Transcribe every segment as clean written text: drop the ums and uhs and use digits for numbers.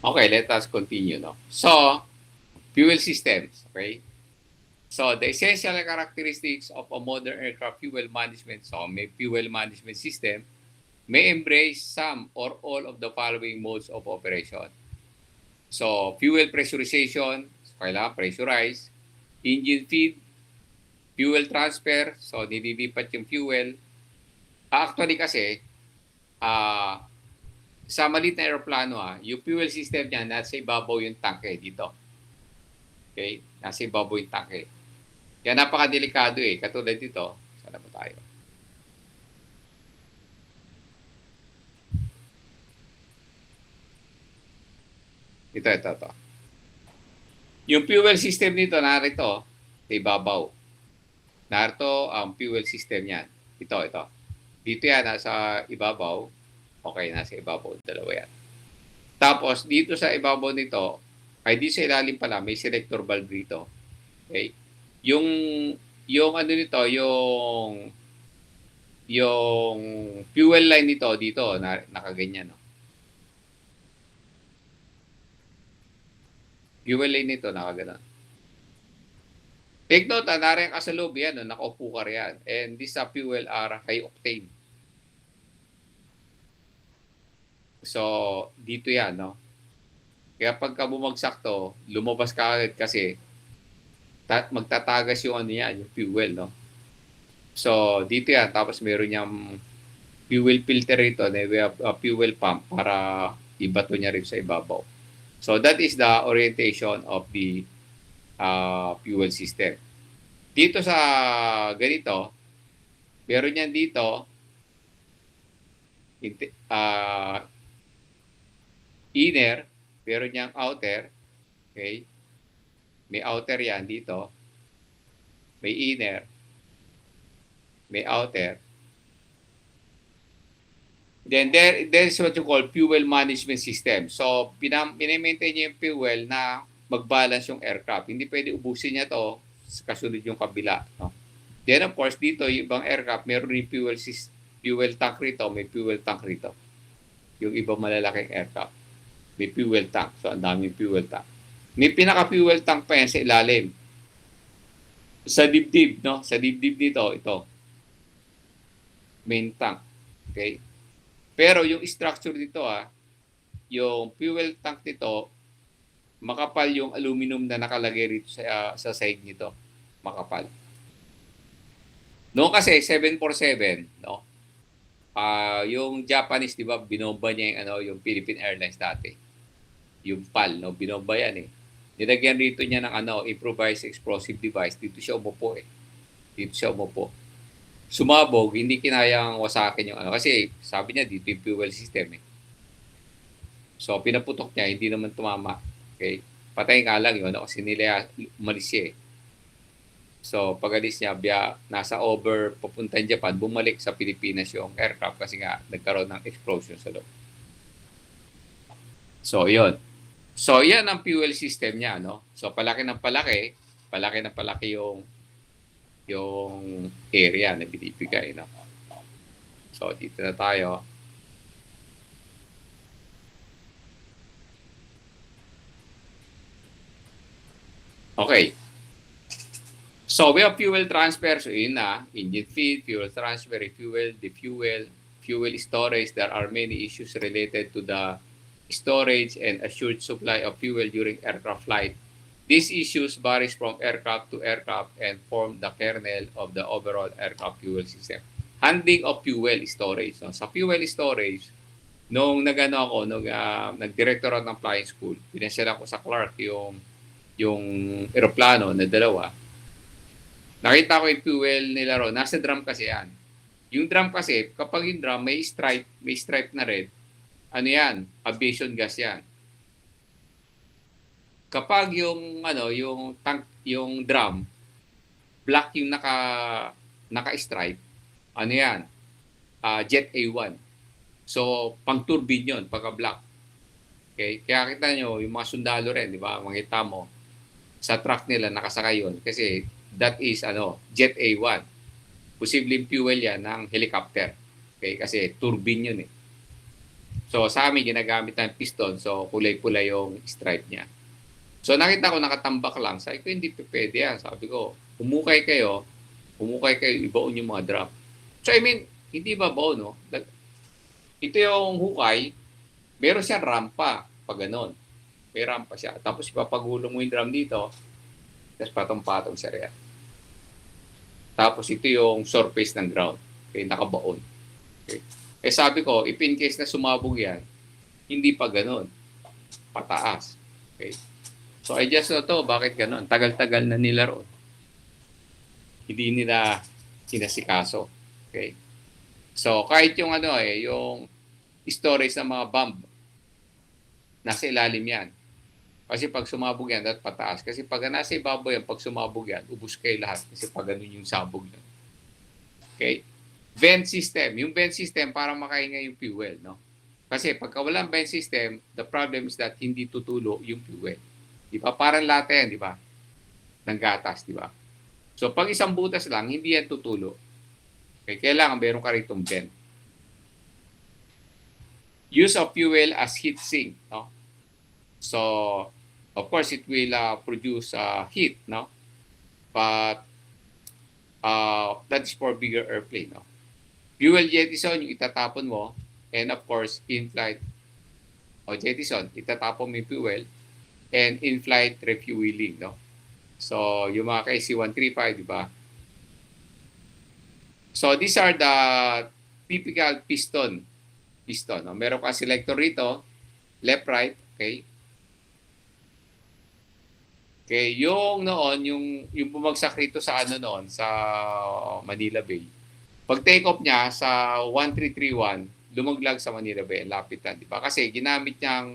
Okay, let us continue. No? So, fuel systems. Okay? So, the essential characteristics of a modern aircraft fuel management, so may fuel management system, may embrace some or all of the following modes of operation. So, fuel pressurization, so kailangan pressurize, engine feed, fuel transfer, so nililipat yung fuel. Actually kasi, sa maliit na aeroplano, yung fuel system niya, nasa ibabaw yung tanke dito. Okay? Nasa ibabaw yung tanke. Kaya napakadelikado eh. Katulad dito, sana ba tayo? Ito. Yung fuel system nito, narito, sa ibabaw. Narito ang fuel system niyan. Ito. Dito yan, nasa ibabaw. Okay, nasa ibabaw. Dalawa yan. Tapos, dito sa ibabaw nito, ay di sa ilalim pala, may selector valve dito. Okay? Yung ano nito, yung fuel line nito dito, nakaganyan. No? Fuel line nito, nakaganon. Take note, nariyan ka sa loob yan, no? Nakaupo ka riyan. And this fuel are high octane. So, dito yan, no? Kaya pagka bumagsak to, lumabas ka agad kasi magtatagas yung ano yan, yung fuel, no? So, dito yan. Tapos meron niyang fuel filter ito na we have a fuel pump para ibato niya rin sa ibabaw. So, that is the orientation of the fuel system. Dito sa ganito, meron yan dito, inner, meron niyang outer, okay? May outer yan dito, may inner, may outer. Then there is what you call fuel management system. So, pinamaintain niya yung fuel na mag-balance yung aircraft. Hindi pwede ubusin niya to kasunod yung kabila. No? Then of course, dito yung ibang aircraft, meron rin fuel tank rito, may fuel tank rito. Yung ibang malalaking aircraft, may fuel tank. So, ang daming fuel tank. May pinaka-fuel tank pa yan sa ilalim. Sa dibdib, no? Sa dibdib dito, ito. Main tank. Okay? Pero yung structure dito, yung fuel tank nito, makapal yung aluminum na nakalagay rito sa side nito. Makapal. Noong kasi 747, no? Yung Japanese, di ba, binomba niya yung Philippine Airlines dati. Yung PAL, no? Binomba yan eh. Nilagyan rito niya ng improvised explosive device. Dito siya umupo eh. Dito siya umupo. Sumabog, hindi kinayang wasakin yung kasi sabi niya dito yung fuel system eh. So, pinaputok niya, hindi naman tumama. Okay? Patay nga lang yun kasi nila umalis siya eh. So, pag-alis niya, nasa papuntang Japan, bumalik sa Pilipinas yung aircraft kasi nga nagkaroon ng explosion sa loob. So, yun. So, yan ang fuel system niya, no? So, palaki ng palaki yung area na binibigay. No? So, dito na tayo. Okay. So, we have fuel transfer. So, yun na. Engine feed, fuel transfer, refuel, defuel, fuel storage. There are many issues related to the storage and assured supply of fuel during aircraft flight. These issues varies from aircraft to aircraft and form the kernel of the overall aircraft fuel system. Handling of fuel storage. No? Sa fuel storage, nung nag-director ako ng flying school, pinasyala ko sa Clark yung eroplano na dalawa. Nakita ko yung fuel nila ron. Nasa drum kasi yan. Yung drum kasi, kapag yung drum may stripe na red, ano yan? Aviation gas yan. Kapag yung tank, yung drum, black yung naka-stripe, ano yan? Jet A1. So, pang-turbine yun, pagka-black. Okay? Kaya kita nyo, yung mga sundalo rin, di ba? Makita mo, sa truck nila nakasakay yun. Kasi that is Jet A1. Posibleng fuel yan ng helicopter. Okay? Kasi turbine yun eh. So, So sa amin, ginagamit ng piston. So kulay-pula yung stripe niya. So nakita ko nakatambak lang. Sabi ko, hindi pwede yan. Sabi ko, humukay kayo, ibaon yung mga drum. So I mean, hindi ba baon, no? Ito yung hukay, meron siyang rampa, pag ganon. May rampa siya. Tapos ipapagulong mo yung drum dito, tapos patong-patong siya rin. Tapos ito yung surface ng ground. Okay, nakabaon. Okay. Eh sabi ko, if in case na sumabog yan, hindi pa ganon. Pataas. Okay. So I just know to, bakit ganon? Tagal-tagal na nila roon. Hindi nila sinasikaso. Okay. So kahit yung yung storage ng mga bomb, nasa ilalim yan. Kasi pag sumabog yan, dapat pataas. Kasi pag nasa ibabaw yan, pag sumabog yan, ubus kayo lahat. Kasi pag ganun yung sabog yan. Okay? Vent system. Yung vent system, para makahinga yung fuel. No? Kasi pagka walang vent system, the problem is that hindi tutulo yung fuel. Di ba? Parang lata yan, di ba? Ng gatas, di ba? So pag isang butas lang, hindi yan tutulo. Okay? Kailangan meron ka ritong vent. Use of fuel as heat sink. No? So, of course, it will produce heat, no? But that is for bigger airplane, no? Fuel jettison, yung itatapon mo, and of course, in-flight jettison, itatapon mo yung fuel, and in-flight refueling, no? So, yung mga KC-135, di ba? So, these are the typical piston, no? Meron ka selector rito, left, right, okay? Okay, yung noon, yung bumagsak rito sa noon, sa Manila Bay. Pag take off niya sa 1331, lumaglag sa Manila Bay, lapitan, di ba? Kasi ginamit niyang,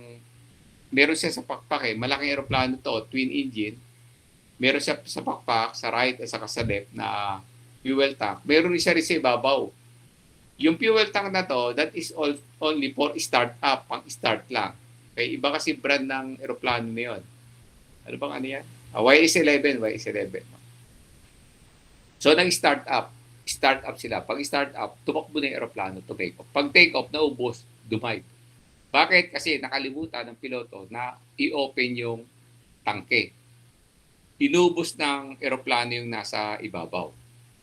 meron siya sa pakpak malaking eroplano to, twin engine. Meron siya sa pakpak, sa right at saka sa left na fuel tank. Meron siya rin sa ibabaw. Yung fuel tank na to, that is only for start up, pang start lang. Okay, iba kasi brand ng eroplano na yun. Ano bang yan? YS-11. So, nag-start up. Start up sila. Pag start up, tumakbo na yung aeroplano to take off. Pag take off, naubos, dumive. Bakit? Kasi nakalimutan ng piloto na i-open yung tangke. Inubos ng aeroplano yung nasa ibabaw.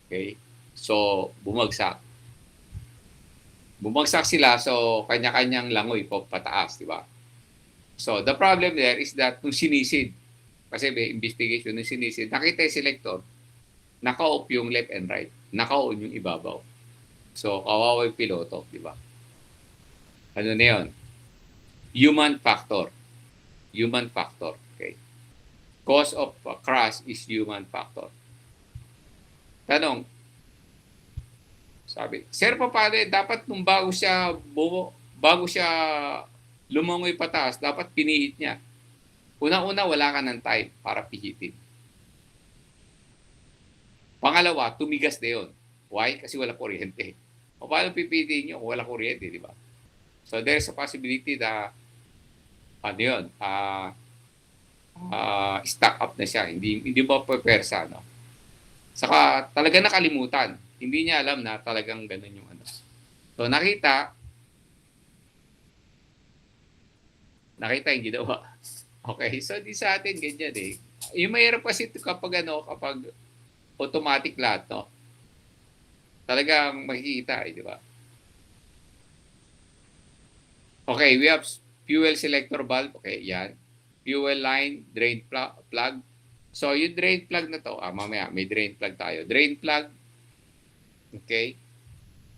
Okay? So, bumagsak. Bumagsak sila, so kanya-kanyang langoy po pataas, di ba? So, the problem there is that nung sinisid, kasi may investigation nung sinisid, nakita yung selector, naka-off yung left and right, naka-on yung ibabaw. So, kawawa yung piloto, di ba? Ano na yun? Human factor. Human factor. Okay? Cause of crash is human factor. Tanong, sabi, Sir, paano dapat nung bago siya lumangoy pataas, dapat pinihit niya. Una-una, wala ka ng time para pihitin. Pangalawa, tumigas na yun. Why? Kasi wala kuryente. O paano pipitin nyo kung wala kuryente, di ba? So there's a possibility na stuck up na siya. Hindi ba pwersa, no? Saka talaga nakalimutan. Hindi niya alam na talagang ganun yung So nakita yung ginawa. Okay, so di sa atin ganyan eh. Yung mahirap kasi kapag automatic lahat, no? Talagang makikita eh, di ba? Okay, we have fuel selector valve. Okay, yan. Fuel line, drain plug. So, yung drain plug na to, mamaya, may drain plug tayo. Drain plug, okay.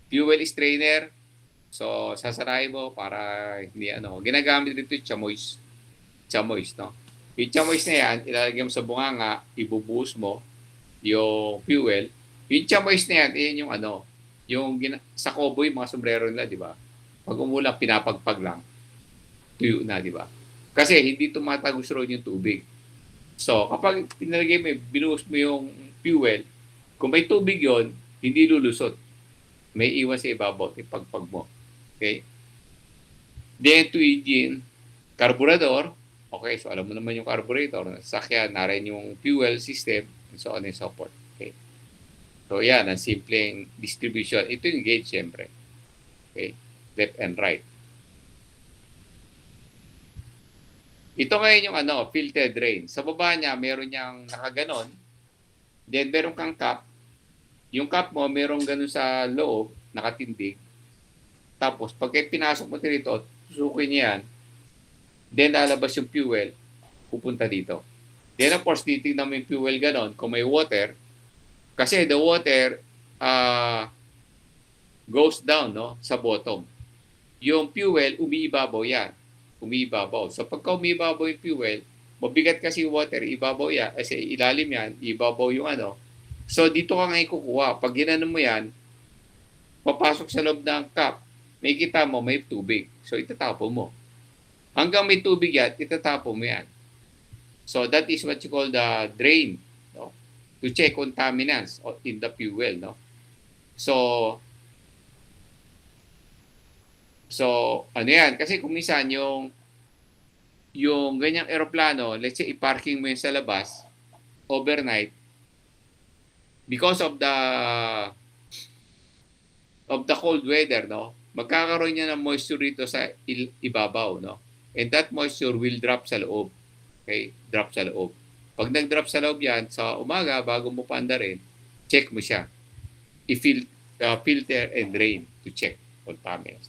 Fuel strainer. So, sasarahin mo para hindi Ginagamit dito yung chamois, no? Yung chamois na yan, ilalagay mo sa bunganga, ibubuhos mo yung fuel. Yung chamois na yan, yun yung sa cowboy, mga sombrero nila, di ba? Pag umulang, pinapagpag lang. Tuyo na, di ba? Kasi hindi tumatagos roon yung tubig. So, kapag pinalagay mo, binuhos mo yung fuel, kung may tubig yon, hindi lulusot. May iwan sa ibabaw, ipagpag mo. Okay? Then, to engine, carburetor. Okay, so alam mo naman yung carburetor. Sasakyan, narin yung fuel system, and so on and so forth. Okay? So, yan, ang simpleng distribution. Ito yung gauge, siyempre. Okay? Left and right. Ito ngayon yung filtered drain. Sa baba niya, meron niyang nakaganon. Then, meron kang cap. Yung cap mo, meron ganun sa loob, nakatindig. Tapos, pag pinasok mo dito, susukin niya yan. Then, lalabas yung fuel, pupunta dito. Then, of course, titignan mo yung fuel ganon. Kung may water, kasi the water goes down sa bottom. Yung fuel, umiibabaw yan. Umiibabaw. So, pagka umiibabaw yung fuel, mabigat kasi yung water, ibabaw yan. Kasi ilalim yan, ibabaw yung So, dito ka ngayon kukuha. Pag ginano mo yan, papasok sa loob ng cup, may kita mo, may tubig. So, itatapo mo. Hanggang may tubig yan, itatapo mo yan. So, that is what you call the drain, no? To check contaminants in the fuel, no? So, ano yan? Kasi kung minsan yung ganyang eroplano, let's say, i-parking mo yun sa labas, overnight, because of the cold weather, no? Magkakaroon niya ng moisture rito sa ibabaw, no? And that moisture will drop sa loob. Okay? Drop sa loob. Pag nag-drop sa loob yan, sa umaga, bago mo paandarin, check mo siya. Filter and drain to check contaminants.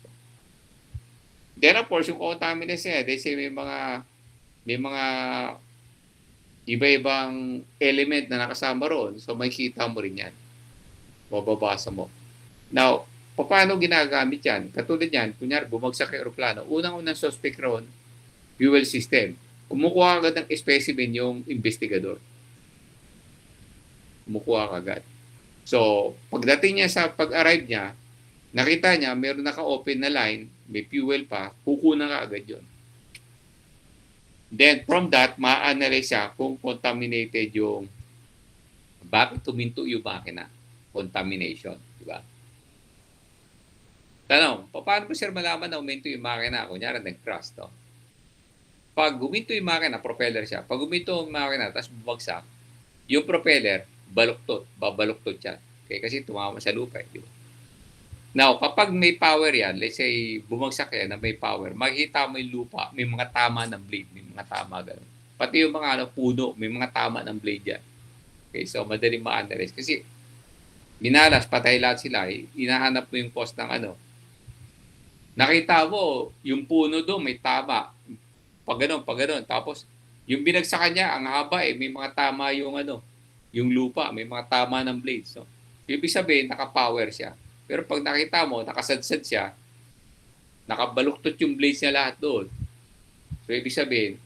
Then, of course, yung contaminants niya, they say may mga iba-ibang element na nakasama roon. So, makikita mo rin yan. Mababasa mo. Now, paano ginagamit yan? Katulad yan, kunyari, bumagsak yung aeroplano. Unang-unang suspect roon, fuel system. Kumukuha agad ng specimen yung investigador. Kumukuha agad. So, pagdating niya sa pag-arrive niya, nakita niya, meron naka-open na line, may fuel pa, kukunan ka agad yun. Then, from that, ma-analyze siya kung contaminated yung bakit tuminto yung makina. Contamination. Diba? Tanong, paano ko sir malaman na uminto yung makina? Kunyari, nag-crash, no? Pag guminto yung makina, propeller siya. Pag guminto yung makina, tapos bumagsak, yung propeller, babaluktot yan. Okay? Kasi tumama sa lupa, di ba? Now, kapag may power yan, let's say, bumagsak yan na may power, makikita mo yung lupa, may mga tama ng blade, may mga tama gano'n. Pati yung mga puno, may mga tama ng blade yan. Okay, so madaling ma-analyze. Kasi, minalas, patay lahat sila, hinahanap mo yung cause ng Nakita mo, yung puno doon, may tama. Pag gano'n. Tapos, yung binagsakan niya, ang haba may mga tama yung yung lupa, may mga tama ng blade. So, ibig sabihin, naka-power siya. Pero pag nakita mo, nakasadsad siya, nakabaluktot yung blades niya lahat doon. So, ibig sabihin,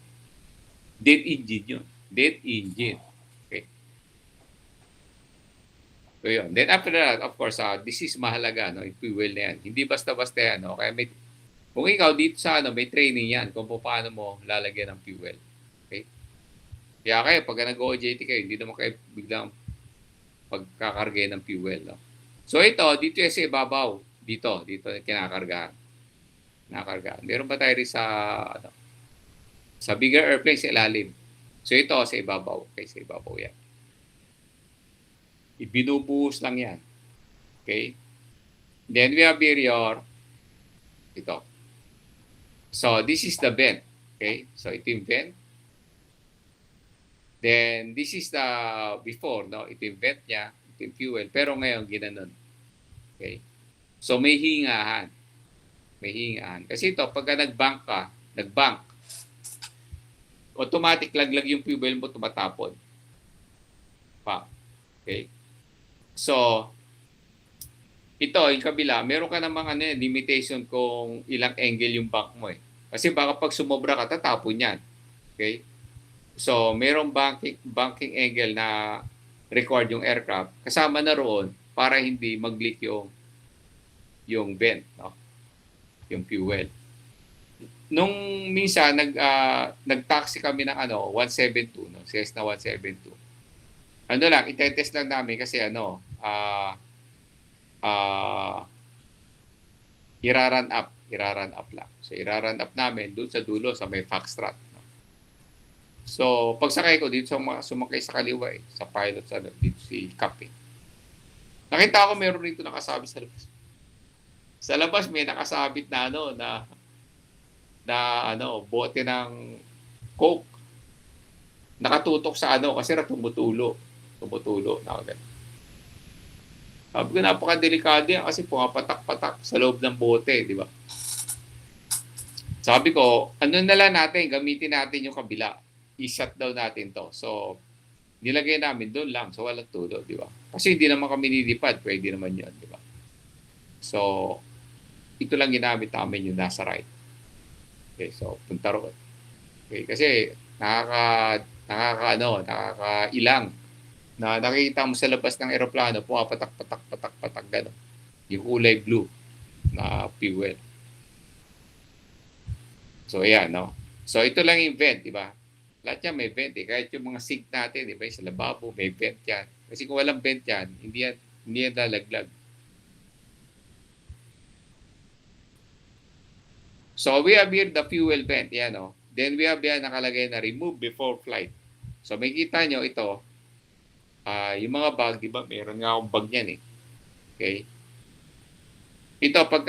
dead engine yun. Dead engine. Okay. So, yun. Then after that, of course, this is mahalaga, no? Yung fuel na yan. Hindi basta-basta yan, no? Kaya kung ikaw dito sa may training yan kung paano mo lalagyan ng fuel. Okay? Kaya kayo, pag nag-OJT kayo, hindi naman kayo biglang pagkakargay ng fuel, no? So ito, dito sa ibabaw. Dito kinakargahan. Meron ba tayo rin sa bigger airplane sa ilalim? So ito, sa ibabaw. Okay, sa ibabaw yan. Ibinubuhos lang yan. Okay? Then we have here ito. So this is the vent. Okay? So ito yung vent. Then this is the before, no? Ito yung vent niya. Yung fuel, pero ngayon ginanon. Okay? So may hingahan. Kasi ito, pagka nag-bank, automatic laglag yung fuel mo, tumatapon. Okay? So, ito, yung kabila, meron ka namang limitation kung ilang angle yung bank mo Kasi baka pag sumobra ka, tatapon yan. Okay? So, merong banking angle na record yung aircraft, kasama na roon para hindi mag-leak yung vent, no? Yung fuel. Nung minsan nag-taxi kami ng 172, no? Cessna 172. Itetest lang namin kasi i-run up lang. So i-run up namin doon sa dulo sa may foxtrot. So, pagsakay ko dito sumakay sa kaliwa sa pilot dito si Captain. Nakita ko meron rito nakasabit sa labas. Sa labas may nakasabit na bote ng Coke. Nakatutok sa ano kasi tumutulo. Tumutulo. Sabi ko, napakadelikado yan kasi pumapatak-patak sa loob ng bote, di ba? Sabi ko, ano na lang natin, gamitin natin yung kabila. I-shut down natin to. So, nilagay namin doon lang. So, walang tulo, di ba? Kasi hindi naman kami nilipad. Pwede naman yun, di ba? So, ito lang ginamit namin yung nasa right. Okay, so, punta roon. Okay, kasi nakakailang na nakikita mo sa labas ng eroplano, pumapatak-patak-patak-patak gano'n. Yung kulay blue na fuel. So, ayan, no? So, ito lang yung vent, di ba? Lahat yan may vent, eh. Kahit yung mga sink natin, di ba? Sa lababo, may vent yan. Kasi kung walang vent yan, hindi yan lalaglag. So, we have here the fuel vent, yan, no? Then, we have yan nakalagay na remove before flight. So, may kita nyo ito, yung mga bag, di ba? Meron nga akong bag yan, eh. Okay? Ito, pag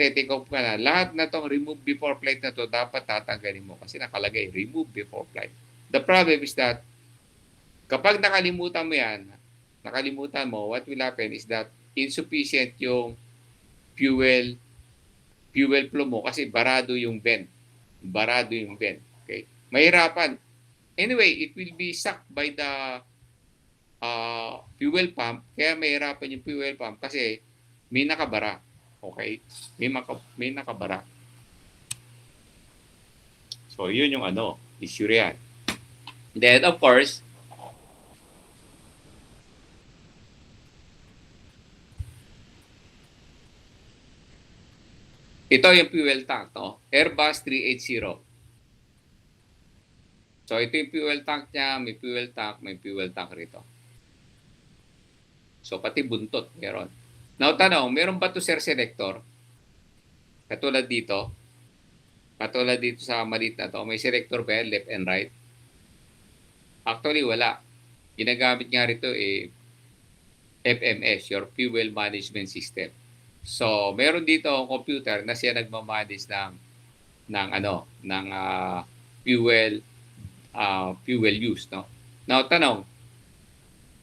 take off ka na, lahat na tong remove before flight na to, dapat tatanggalin mo kasi nakalagay, remove before flight. The problem is that, kapag nakalimutan mo, what will happen is that insufficient yung fuel flow mo kasi barado yung vent. Okay? Mahirapan. Anyway, it will be sucked by the fuel pump. Kaya mahirapan yung fuel pump kasi may nakabara. Okay? May nakabara. So, yun yung issue yan. Then, of course, ito yung fuel tank, no? Airbus 380. So, ito yung fuel tank niya. May fuel tank rito. So, pati buntot, meron. Now, tanong, meron ba ito sir selector? Katulad dito sa maliit na to, may selector ba yan, left and right? Actually, wala. Ginagamit nga rito FMS, your Fuel Management System. So, meron dito ang computer na siya nagmamanage ng fuel use, no? Now, tanong,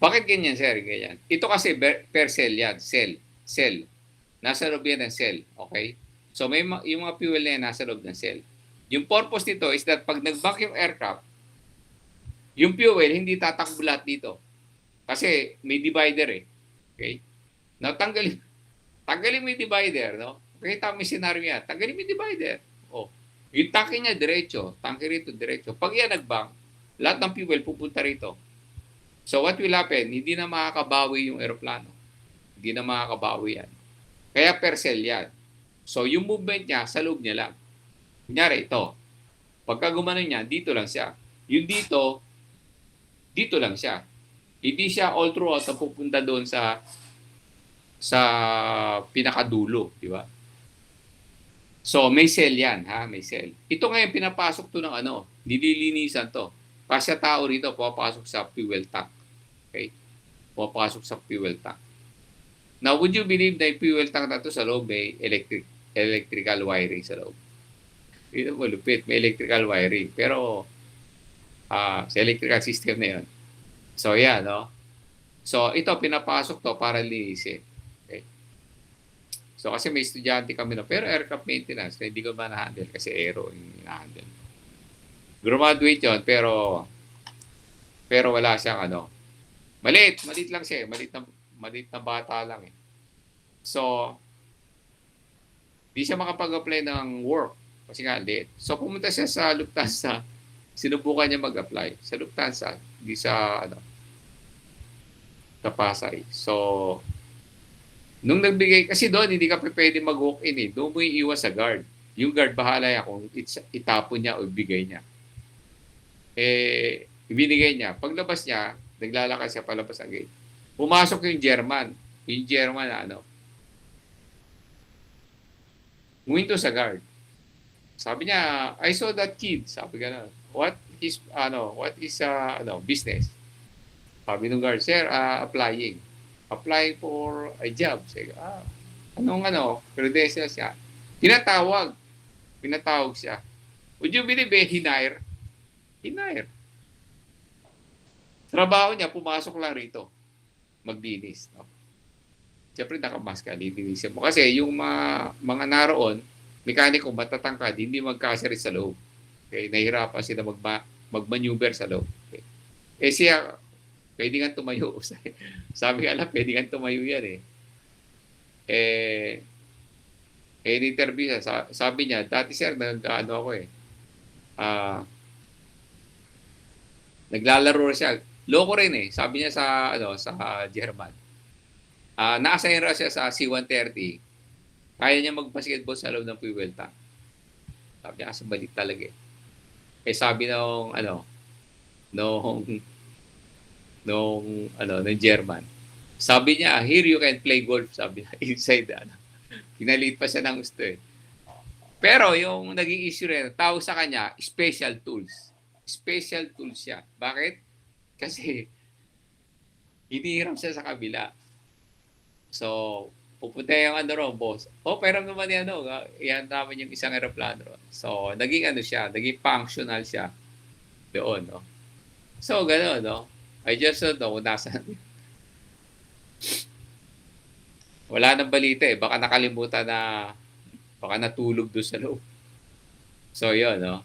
bakit ganyan, sir? Ganyan. Ito kasi per cell yan. Cell. Nasa loob yan ng cell. Okay? So, yung mga fuel na yan nasa loob ng cell. Yung purpose nito is that pag nag-back yung aircraft, yung fuel hindi tatakbo lahat dito. Kasi may divider eh. Okay? Now, tanggalin mo yung divider, no? Pakita mo yung scenario yan. Tanggalin mo yung divider. Oh. Yung tanke niya diretso. Tanke rito diretso. Pag yan nag-bank, lahat ng fuel pupunta rito. So what will happen? Hindi na makakabawi yung eroplano. Hindi na makakabawi yan. Kaya per cell yan. So yung movement niya, sa loob niya lang. Kunyari ito. Pagka gumanon niya, dito lang siya. Yung dito lang siya. Hindi siya all throughout na pupunta doon sa pinakadulo. Di ba? So may cell yan. May cell. Ito ngayon, pinapasok to ng nililinisan to. Kasya tao rito, pumapasok sa fuel tank. Okay? Pumapasok sa fuel tank. Now, would you believe na yung fuel tank na to sa loob may electrical wiring sa loob? Ito malupit, may electrical wiring. Pero, sa electrical system na yun. So, yan, no? So, ito, pinapasok to para linisin. Okay? So, kasi may estudyante kami na, pero aircraft maintenance, hindi ko ba na-handle kasi aero yung na-handle. Graduate yun, pero wala siyang Maliit lang siya, maliit na bata lang eh. So, di siya makapag-apply ng work kasi nga liit. So, pumunta siya sa Lufthansa, sinubukan niya mag-apply sa Lufthansa, di sa sa Pasay. So, nung nagbigay, kasi doon hindi ka pwede mag-walk-in eh. Doon mo iiwas sa guard. Yung guard bahala yan kung itapon niya o ibigay niya. Ibinigay niya. Paglabas niya, naglalakad siya palabas ang gate. Pumasok yung German. Yung German huminto sa guard. Sabi niya, I saw that kid. Sabi gano'n. What is business? Sabi ng guard, sir, applying. Applying for a job. Sabi, credentials siya. Pinatawag siya. Would you believe hinire? Hinire. Trabaho niya, pumasok lang rito. Maglinis. No? Siyempre, nakamask ka, lilinisin mo. Kasi yung mga naroon, mekaniko matatangkad, hindi magkasirit sa loob. Okay? Nahirapan sila magmaneuver sa loob. Okay? Siya, pwede nga tumayo. Sabi nga lang, pwede nga tumayo yan eh. In-interview siya, sabi niya, dati sir, ako eh. Naglalaro siya. Loko rin eh. Sabi niya sa German. Na-assign raw siya sa C-130. Kaya niya mag-basketball sa loob ng fuel tank. Sabi niya, kasi balik talaga eh. Sabi ng German. Sabi niya, here you can play golf. Sabi niya, inside Kinalit pa siya ng gusto eh. Pero yung naging issue rin, tao sa kanya, special tools. Special tools siya. Bakit? Kasi hinihiram siya sa kabila. So, pupunta yung boss. Pero naman yan, iyan namin yung isang aeroplano. So, naging siya, naging functional siya doon, no? So, gano'n, no? I just don't know, nasaan. Wala nang balita eh. Baka nakalimutan na, baka natulog doon sa loob. So, yun, no?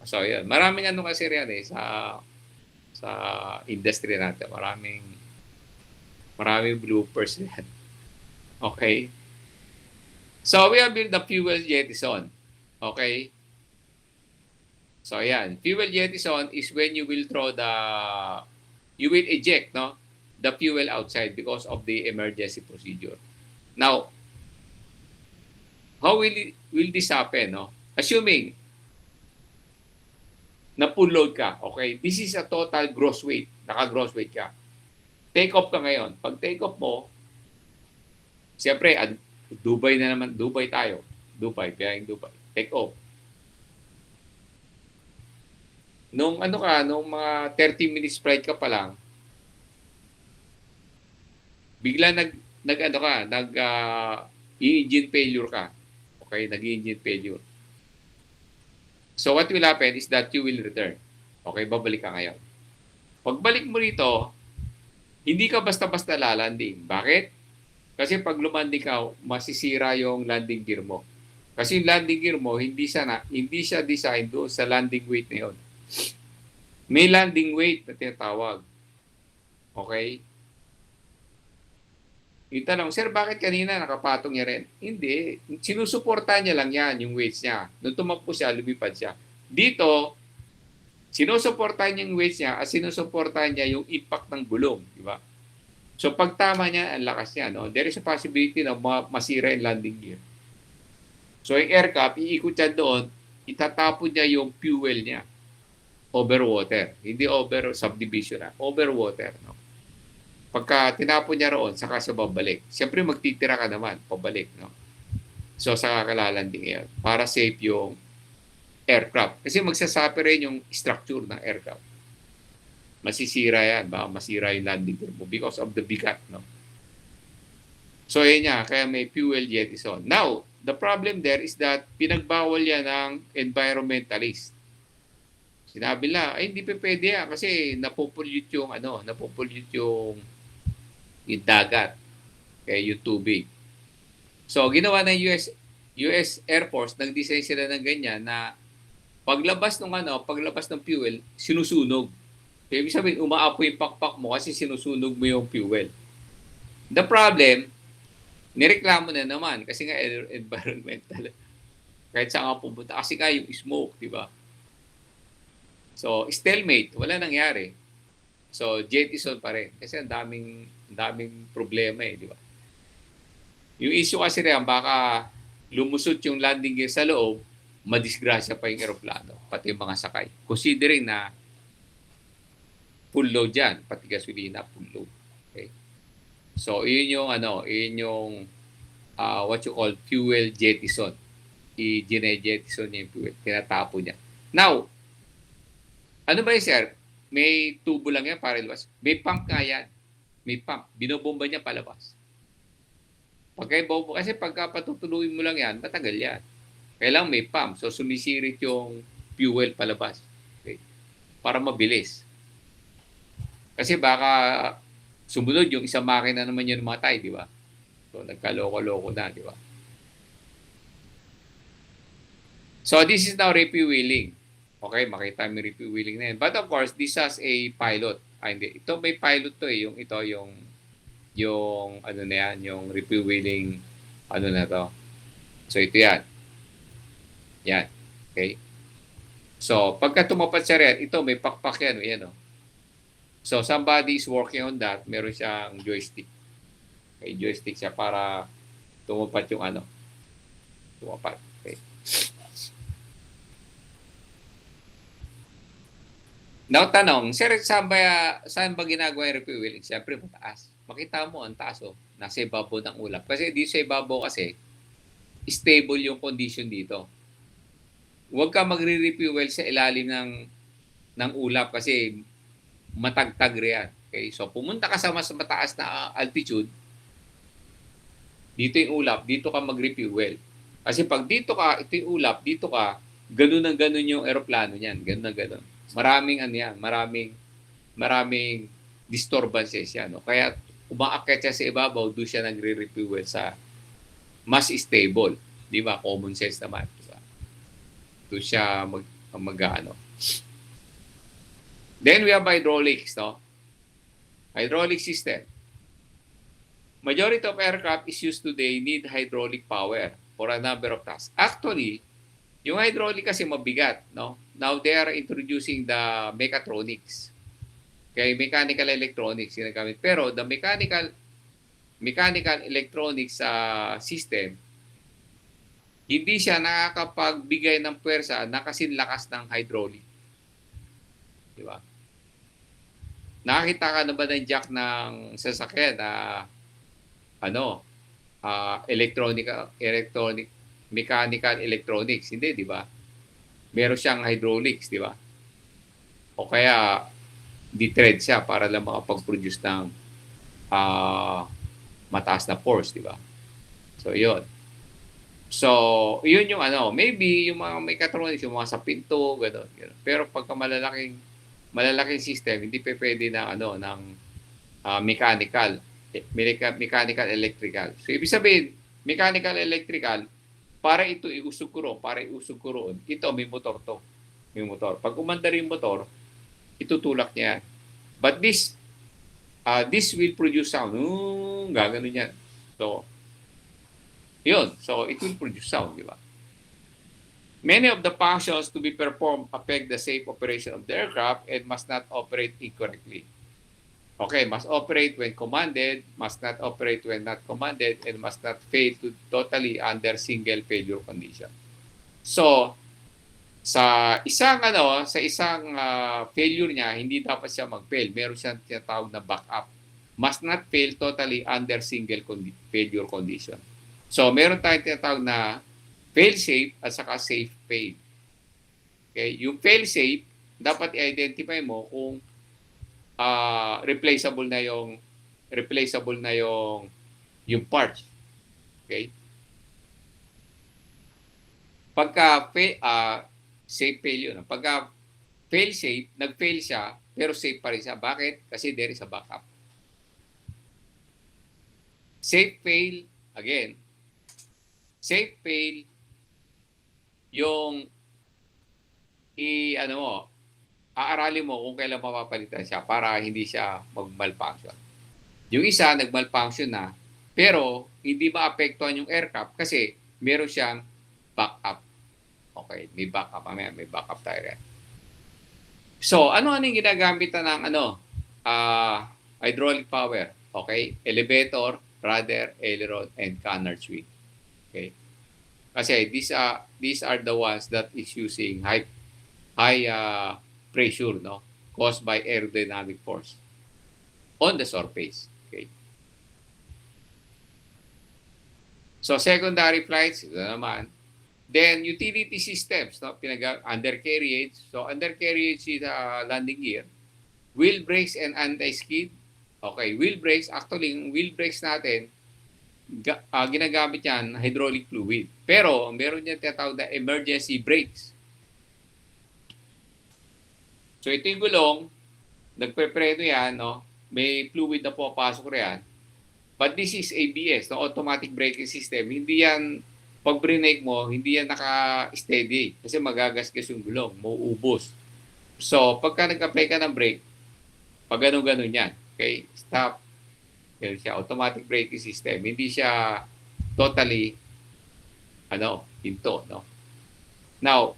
So, yun. Maraming kasi yan eh, sa industry natin. Maraming bloopers yan. Okay? So, we have built the fuel jettison. Okay? So, yan. Fuel jettison is when you will you will eject, no? The fuel outside because of the emergency procedure. Now, how will this happen, no? Assuming na full load ka, okay? This is a total gross weight. Naka-gross weight ka. Take off ka ngayon. Pag take off mo, siyempre, Dubai na naman. Dubai tayo. Dubai. Take off. Nung mga 30 minutes flight ka pa lang, bigla engine failure ka. Okay, nag-engine failure. So what will happen is that you will return. Okay, babalik ka ngayon. Pagbalik mo rito, hindi ka basta-basta lalanding. Bakit? Kasi pag lumanding ka, masisira yung landing gear mo. Kasi yung landing gear mo, hindi siya design doon sa landing weight na yun. May landing weight na tinatawag. Okay? Yung tanong, sir, bakit kanina nakapatong niya rin? Hindi. Sinusuportahan niya lang yan, yung weights niya. Nung tumakbo siya, lumipad siya. Dito, sinusuportahan niya yung weights niya at sinusuportahan niya yung impact ng gulong. Di ba? So, pag tama niya, ang lakas niya. No? There is a possibility na masira yung landing gear. So, yung aircraft, iikot siya doon, itatapon niya yung fuel niya. Over water. Hindi over subdivision. Over water. No? Pagka tinapon niya roon, saka siya babalik. Siyempre, magtitira ka naman, pabalik. No? So, saka kalalanding yan. Para safe yung aircraft. Kasi magsasapi rin yung structure ng aircraft. Masisira yan. Baka masira yung landing gear mo because of the bigat. No? So, yun niya. Kaya may fuel jettison. Now, the problem there is that pinagbawal yan ng environmentalist. Sinabi nila, ay hindi pa pwede yan kasi napopollute yung yung dagat, kaya yung tubig. So, ginawa ng US Air Force, nag-design sila ng ganyan na paglabas ng fuel, sinusunog. Kaya ibig sabihin, umaapoy yung pakpak mo kasi sinusunog mo yung fuel. The problem, nireklamo na naman kasi nga environmental. Kahit saan ka pumunta. Kasi nga yung smoke, di ba? So, stalemate, wala nangyari. So, jettison pa rin. Kasi ang daming problema di ba? Yung issue kasi rin, baka lumusot yung landing gear sa loob, madisgrasya pa yung aeroplano, pati yung mga sakay. Considering na full load yan, pati gasolina, full load. Okay? So, yun yung what you call fuel jettison. I-jettison niya yung fuel, tinatapo niya. Now, ano ba yun, sir? May tubo lang yan para ilabas. May pump nga yan. May pump. Binobomba niya palabas. Kasi pagka patutuloyin mo lang yan, matagal yan. Kailangan may pump. So, sumisirit yung fuel palabas. Okay? Para mabilis. Kasi baka sumunod yung isang makina naman yun matay, di ba? So, nagkaloko-loko na, di ba? So, this is now refueling. Okay, makita mo yung refueling na yan. But of course, this has a pilot. Hindi. Ito may pilot to eh. Yung ano na yan, yung refueling, ano na to. So, ito yan. Yan. Okay. So, pagka tumapat siya rin, ito may pakpak yan. Yan o. So, somebody is working on that. Meron siyang joystick. Okay, joystick siya para tumapat yung ano. Tumapat. Okay. Now, tanong, sir, saan ba ginagawa yung refueling? Siyempre, mataas. Makita mo, ang taas, oh. Nasa ibabaw ng ulap. Kasi dito sa ibabaw kasi, stable yung condition dito. Huwag ka magre-refuel sa ilalim ng ulap kasi matagtag riyan. Okay? So, pumunta ka sa mas mataas na altitude, dito yung ulap, dito ka mag-refuel. Kasi pag dito ka, ito yung ulap, dito ka, ganun ang ganun yung aeroplano niyan. Ganun ang ganun. Maraming ano yan, maraming disturbances yan. No? Kaya umaakyat siya sa ibabaw, doon siya nagre-refuel sa mas stable. Di ba? Common sense naman. Di ba? Doon siya mag-ano. Then we have hydraulics. No? Hydraulic system. Majority of aircraft is used today need hydraulic power for a number of tasks. Actually, yung hydraulic kasi mabigat, no? Now they are introducing the mechatronics. Okay, mechanical electronics ginagamit. Pero the mechanical electronics system, hindi siya nakakapagbigay ng puwersa na kasing lakas ng hydraulic. Di ba? Nakakita ka na ba ng jack ng sasakyan na mechanical electronics? Hindi, di ba? Meron siyang hydraulics, di ba? O kaya di-thread siya para lang makapag-produce ng mataas na force, di ba? So, yun. So, yun yung maybe yung mga mechatronics, yung mga sa pinto, gano'n. Pero pagka malalaking system, hindi pa pwede na ng mechanical electrical. So, ibig sabihin, mechanical electrical, para ito iusog ko roon, ito may motor to. May motor. Pag umandar yung motor, itutulak niya. But this will produce sound. Gaganon yan. So, yun. So, it will produce sound, di ba? Many of the functions to be performed affect the safe operation of the aircraft and must not operate incorrectly. Okay, must operate when commanded, must not operate when not commanded, and must not fail to totally under single failure condition. So, sa isang failure niya, hindi dapat siya mag-fail. Meron siyang tinatawag na backup. Must not fail totally under single failure condition. So, meron tayong tinatawag na fail-safe at saka safe fail. Okay? Yung fail-safe, dapat i-identify mo kung replaceable na yung parts. Okay? Pagka safe fail yun. Pagka fail safe, nag-fail siya, pero safe pa rin siya. Bakit? Kasi there is a backup. Safe fail, again, safe fail, yung aaralin mo kung kailan mapapalitan siya para hindi siya mag-malfunction. Yung isa, nag-malfunction na, pero hindi maapektuhan yung aircraft kasi meron siyang backup. Okay, may backup. May backup tayo rin. So, ano yung ginagamit na ng hydraulic power? Okay, elevator, rudder, aileron, and canard wheel. Okay, kasi these are the ones that is using high pressure, no, caused by aerodynamic force on the surface. Okay. So secondary flights, ito naman. Then utility systems, no, undercarriage. So undercarriage is landing gear, wheel brakes and anti-skid. Okay, wheel brakes, actually yung wheel brakes natin, ginagamit yan hydraulic fluid. Pero meron yan tinatawag na emergency brakes. So ito yung gulong, nagpe-preno yan, no? May fluid na pumapasok riyan. But this is ABS, no? Automatic braking system. Hindi yan, pag brinake mo, hindi yan naka-steady. Kasi magagasgas yung gulong, mauubos. So, pagka nag-apply ka ng brake, pag ganun-ganun yan. Okay? Stop. Yan siya, automatic braking system. Hindi siya totally, hinto, no? Now,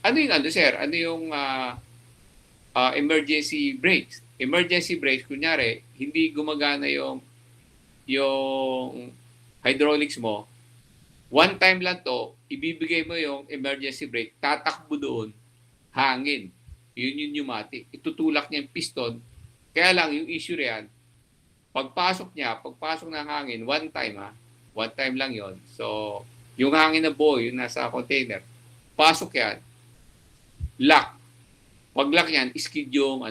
ano yung sir? Ano yung emergency brakes? Emergency brakes, kunyari, hindi gumagana yung hydraulics mo, one time lang to, ibibigay mo yung emergency brake, tatakbo doon, hangin. Yun yung pneumatic. Itutulak niya yung piston. Kaya lang, yung issue riyan, pagpasok ng hangin, one time lang yon. So, yung hangin na buo, yung nasa container, pasok yan, lock. Pag lock yan, skid yung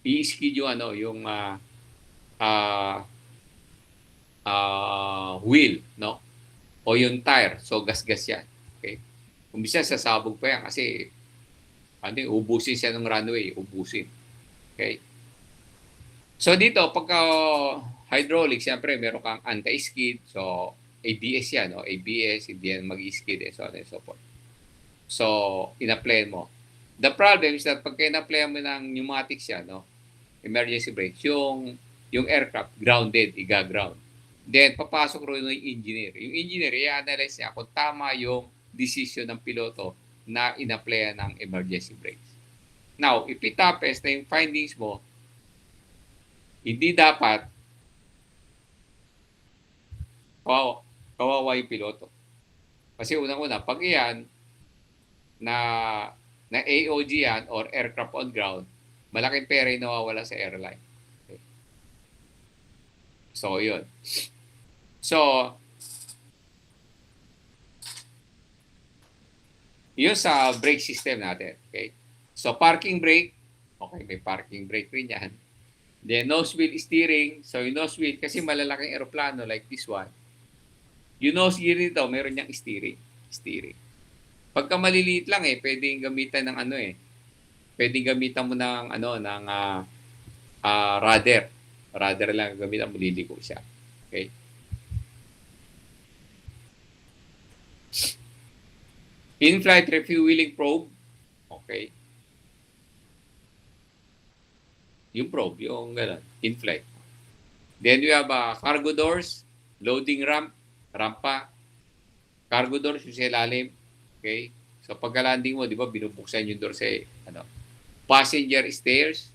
i-skid yung wheel, no? O yung tire. So, gas-gas yan. Okay? Kung bisa, sasabog pa yan kasi ubusin siya ng runway. Ubusin. Okay? So, dito, pagka hydraulic, siyempre, meron kang anti-skid. So, ABS yan, no? ABS, hindi yan mag-skid, so on and so forth. So, in-apply mo. The problem is that pagka in-apply mo ng pneumatics yan, no? Emergency brakes, yung aircraft, grounded, iga-ground. Then, papasok rin yung engineer. Yung engineer, i-analyze niya kung tama yung decision ng piloto na in-apply ng emergency brakes. Now, if it happens na yung findings mo, hindi dapat kawawa yung piloto. Kasi unang-una, pag iyan, na AOG yan or aircraft on ground, malaking pera yung nawawala sa airline. Okay. So, yun. So, yun sa brake system natin. Okay. So, parking brake. Okay, may parking brake rin yan. Then, nose wheel steering. So, yung nose wheel, kasi malalaking aeroplano like this one, yung nose gear nito, meron niyang steering. Pagka maliliit lang pwedeng gamitan ng pwedeng gamitan mo ng rudder. Rudder lang gamitan mo, liliko siya. Okay? In-flight refueling probe. Okay. Yung probe, yung gano'n, in-flight. Then you have cargo doors, loading rampa, cargo doors yung sa ilalim. Okay? So pagka-landing mo, di ba, binubuksan yung door sa passenger stairs,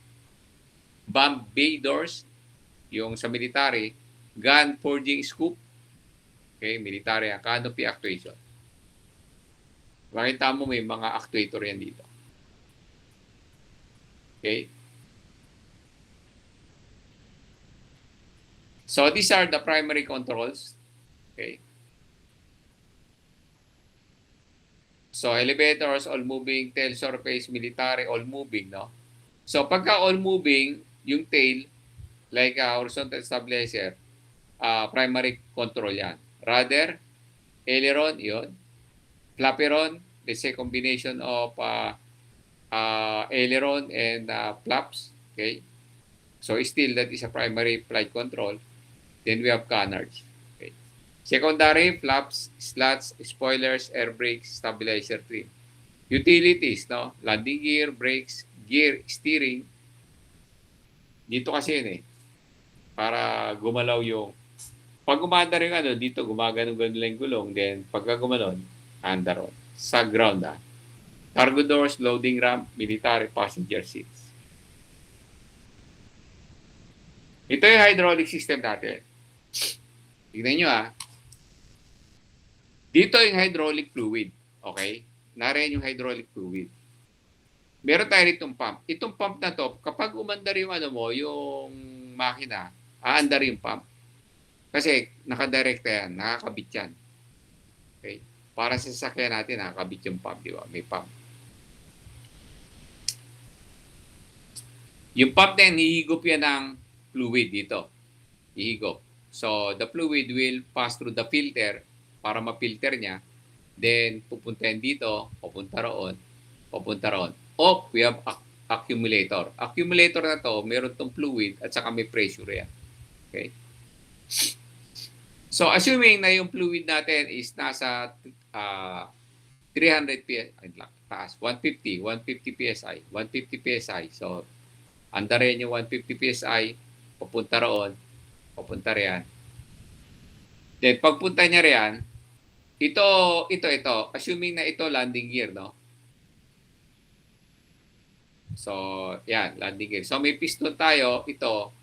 bomb bay doors, yung sa military, gun forging scoop, okay, military, canopy actuation. Makita mo may mga actuator yan dito. Okay? So these are the primary controls. Okay? So, elevators, all moving, tail surface, military, all moving, no? So, pagka all moving, yung tail, like horizontal stabilizer, primary control yan. Rudder, aileron, yun. Flaperon, let's say combination of aileron and flaps, okay? So, still, that is a primary flight control. Then, we have canards. Secondary, flaps, slats, spoilers, air brakes, stabilizer trim. Utilities, no? Landing gear, brakes, gear, steering. Dito kasi yun para gumalaw yung... Pag umandar yung dito gumagano-gano lang yung gulong. Then, pagka gumanon, andar on. Sa ground, Cargo doors, loading ramp, military, passenger seats. Ito yung hydraulic system natin. Tignan nyo, Dito yung hydraulic fluid. Okay? Nariyan yung hydraulic fluid. Meron tayo itong pump. Itong pump na to, kapag umandar yung yung makina, aandar yung pump. Kasi nakadirekta yan, nakakabit yan. Okay? Para sa sasakyan natin, nakakabit yung pump, di ba? May pump. Yung pump na yan, hihigop yan ng fluid dito. Hihigop. So, the fluid will pass through the filter para ma-filter niya. Then, pupunta yan dito, pupunta roon, pupunta roon. O, we have accumulator. Accumulator na to, meron tong fluid at saka may pressure yan. Okay? So, assuming na yung fluid natin is nasa 300 PSI, taas, 150 PSI, 150 PSI. So, under yan yung 150 PSI, papunta roon, papunta riyan. Then, pagpunta niya riyan, ito, assuming na ito landing gear, no? So, yan, landing gear. So, may piston tayo, ito,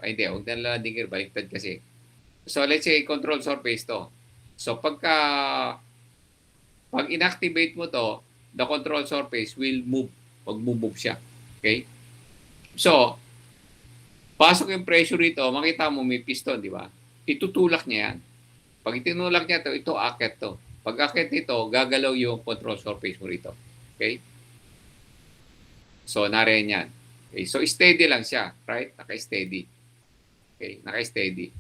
hindi, huwag na landing gear, baliktad kasi. So, let's say, control surface to. So, pag inactivate mo to, the control surface will move. Mag-move siya. Okay? So, pasok yung pressure rito, makita mo may piston, di ba? Itutulak niya yan. Pag itinulak niya to, ito akit to. Pag akit nito, gagalaw yung control surface mo rito. Okay? So, nariyan yan. Okay? So, steady lang siya. Right? Naka-steady. Okay? Naka-steady.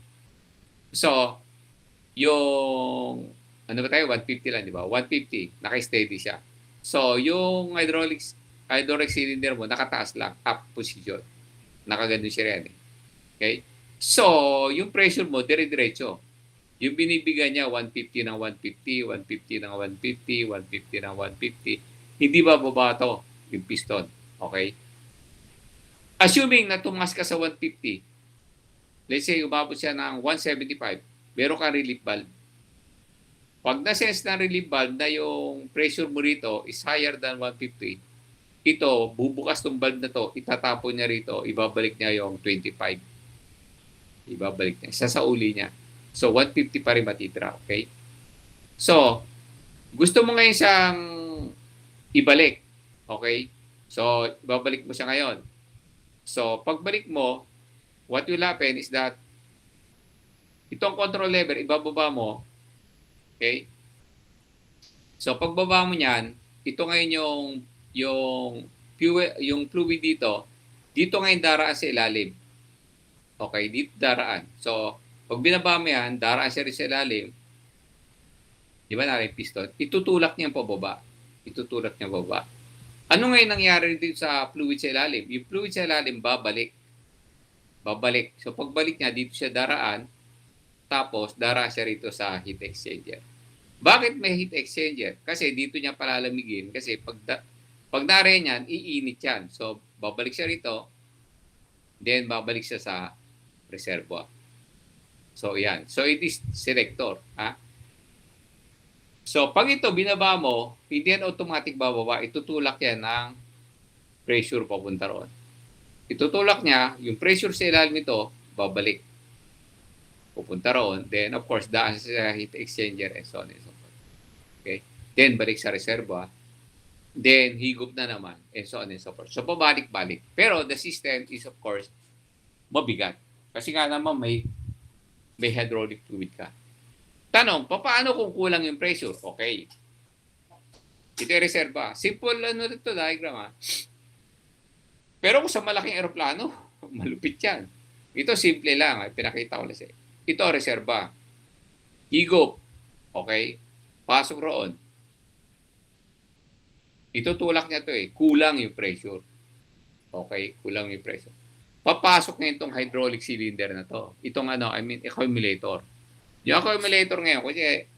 So, yung, ano ba tayo? 150 lang, di ba? 150. Naka-steady siya. So, yung hydraulic cylinder mo, nakataas lang. Up position. Nakagano siya rin. Okay? So, yung pressure mo, dire-diretso. Yung binibigyan niya, 150 ng 150, 150 ng 150, 150 ng 150. Hindi ba baba to yung piston? Okay? Assuming na tumas ka sa 150, let's say, umabot siya ng 175, meron ka relief valve. Pag na-sense ng relief valve na yung pressure mo rito is higher than 150, ito, bubukas tong valve na to, itatapon niya rito, ibabalik niya yung 25. Ibabalik niya. Isa sa uli niya. So, 150 pa rin matitira. Okay? So, gusto mo ngayon siyang ibalik. Okay? So, ibabalik mo siya ngayon. So, pagbalik mo, what will happen is that itong control lever, ibababa mo. Okay? So, pagbaba mo niyan, ito ngayon yung fuel, yung fluid dito ngayon daraan sa ilalim. Okay, dito daraan. So, pag binaba mo yan, daraan siya rin sa ilalim. Di ba narin piston? Itutulak niya pababa. Itutulak niya pababa. Ano ngayon nangyari dito sa fluid sa ilalim? Yung fluid sa ilalim, babalik. Babalik. So, pagbalik niya, dito siya daraan. Tapos, daraan siya rito sa heat exchanger. Bakit may heat exchanger? Kasi dito niya palalamigin. Kasi pag nariyan yan, iinit yan. So, babalik siya rito. Then, babalik siya sa reservoir. So, yan. So, it is selector. Ha? So, pag ito binaba mo, hindi yan automatic bababa. Itutulak yan ng pressure papunta roon. Itutulak niya, yung pressure sa ilalim nito, babalik. Pupunta roon. Then, of course, daan sa heat exchanger and so on and so forth. Okay? Then, balik sa reservoir. Then, higop na naman and so on and so forth. So, pabalik-balik. Pero, the system is, of course, mabigat. Kasi nga naman, may hydraulic fluid ka. Tanong, paano kung kulang yung pressure? Okay. Ito yung reserva. Simple ito diagram ha. Pero kung sa malaking aeroplano, malupit yan. Ito simple lang. Pinakita ko lang. Ito reserva. Higop. Okay. Pasok roon. Itutulak niya ito Kulang yung pressure. Okay. Kulang yung pressure. Papasok ngayon itong hydraulic cylinder na to. Itong accumulator. Yung accumulator ngayon,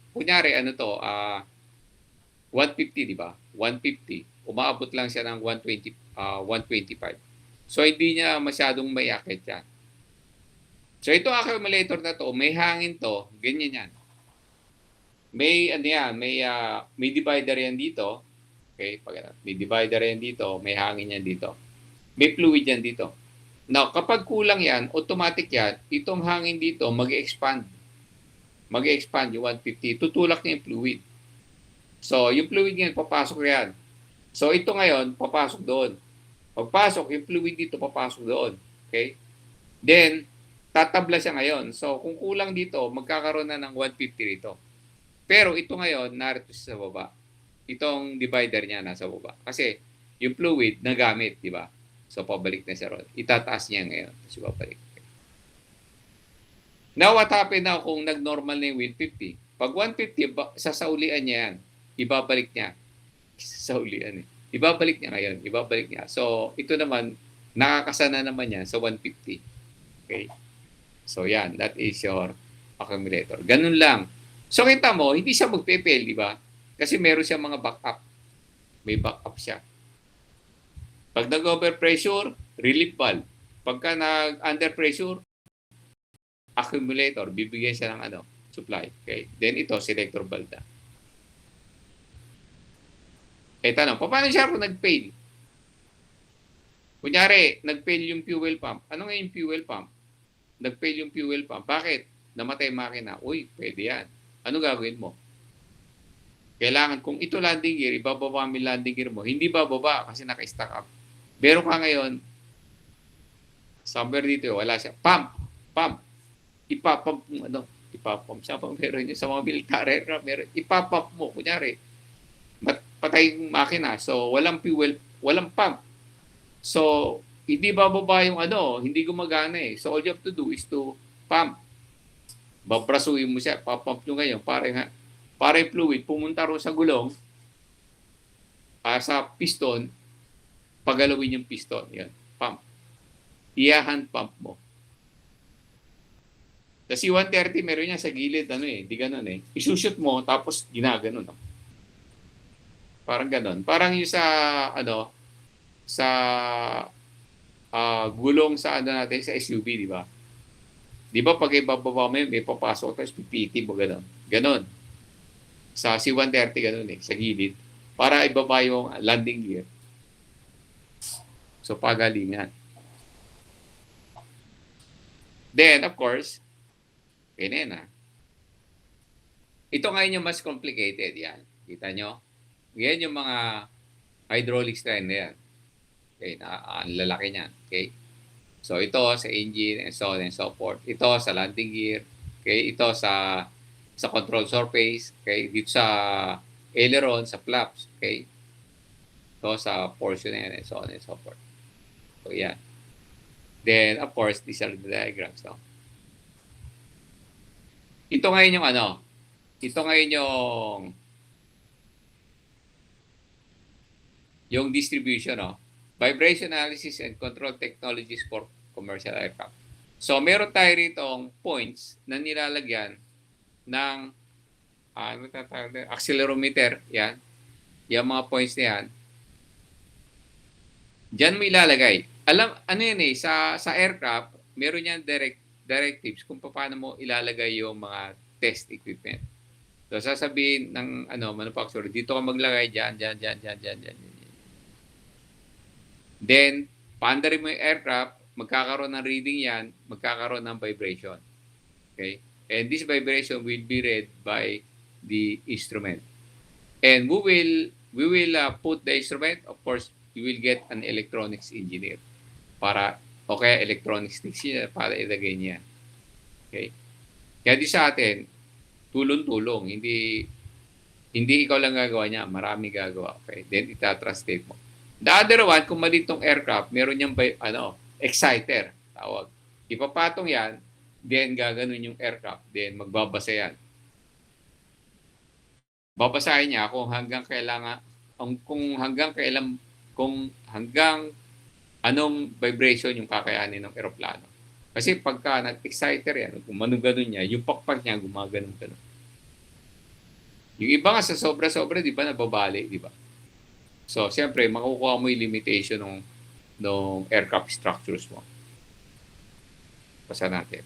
kunyari 150, di ba? 150. Umaabot lang siya ng 125. So, hindi niya masyadong mayakit yan. So, itong accumulator na to, may hangin to, ganyan yan. May divider yan dito. Okay? May divider yan dito, may hangin yan dito. May fluid yan dito. Now, kapag kulang yan, automatic yan, itong hangin dito mag-expand. Mag-expand yung 150. Tutulak niya yung fluid. So, yung fluid ngayon, papasok yan. So, ito ngayon, papasok doon. Pagpasok, yung fluid dito, papasok doon. Okay? Then, tatabla siya ngayon. So, kung kulang dito, magkakaroon na ng 150 rito. Pero ito ngayon, narito sa baba. Itong divider niya nasa baba. Kasi, yung fluid, nagamit, di ba? So, pabalik na siya ron. Itataas niya ngayon. Tapos, babalik. Now, what happened now kung nag-normal na yung 150? Pag 150, sasaulian niya yan. Ibabalik niya. Sasaulian eh. Ibabalik niya ngayon. Ibabalik niya. So, ito naman, nakakasana naman yan sa 150. Okay? So, yan. That is your accumulator. Ganun lang. So, kita mo, hindi siya magpe-fail, di ba? Kasi meron siya mga backup. May backup siya. Pag nag-overpressure, relief valve. Pagka nag-under pressure, accumulator, bibigyan siya ng supply. Okay? Then ito, selector valve na. Tanong, paano siya kung nag-fail? Kunyari, nag-fail yung fuel pump. Ano nga yung fuel pump? Nag-fail yung fuel pump. Bakit? Namatay makina. Uy, pwede yan. Ano gagawin mo? Kailangan, kung ito landing gear, ibababa mo yung landing gear mo. Hindi bababa kasi naka-stack up. Meron ka ngayon, somewhere dito, wala siya. Pump! Ipapump mo, ipapump siya. Meron yun sa mga military aircraft, meron. Ipapump mo, kunyari, patay yung makina. So, walang fuel, walang pump. So, hindi bababa yung hindi gumagana eh. So, all you have to do is to pump. Babrasuin mo siya, papump nyo ngayon para yung fluid pumunta ro sa gulong, sa piston, pagalawin yung piston. Yan, pump. I-hand pump mo. Kasi 130 meron niya sa gilid, di ganun eh. Isushoot mo, tapos ginaganon. Parang ganun. Parang yung sa gulong sa natin, sa SUV, di ba? Di ba pag ibababa mo yun, may papasok, tapos pipiti mo, ganun. Ganun. Sa C-130, ganun eh, sa gilid. Para ibaba yung landing gear. So, pagalingan. Then, of course, ito ngayon yung mas complicated yan. Kita nyo? Yan yung mga hydraulics na yan. Okay, ang lalaki niyan. Okay? So, ito sa engine and so on and so forth. Ito sa landing gear. Okay? Ito sa control surface. Okay? Dito sa aileron, sa flaps. Okay? Ito sa portion and so on and so forth. So, yan. Then, of course, these are the diagrams. No? Ito ngayon yung ito ngayon yung distribution, vibration analysis and control technologies for commercial aircraft. So, meron tayo ritong points na nilalagyan ng accelerometer. Yan. Yung mga points na yan. Diyan mo ilalagay. Yan sa aircraft, meron yan directives kung paano mo ilalagay yung mga test equipment. So, sasabihin ng manufacturer, dito ka maglagay dyan. Then, paandarin mo yung aircraft, magkakaroon ng reading yan, magkakaroon ng vibration. Okay? And this vibration will be read by the instrument. And we will put the instrument, of course, you will get an electronics engineer electronics technician para ilagay niya. Okay? Kaya di sa atin, tulong-tulong. Hindi ikaw lang gagawa niya. Marami gagawa. Okay? Then, ita-translate mo. The other one, kung malitong aircraft, meron niyang exciter. Tawag. Ipapatong yan, then gaganon yung aircraft. Then, magbabasa yan. Babasahin niya kung hanggang anong vibration yung kakayanin ng eroplano. Kasi pagka nag-exciter yan, kung manong-ganon niya, yung pakpak niya gumaganon-ganon. Yung iba nga sa sobra-sobra, di ba, nababali, di ba? So, siyempre, makukuha mo yung limitation ng aircraft structures mo. Basta natin.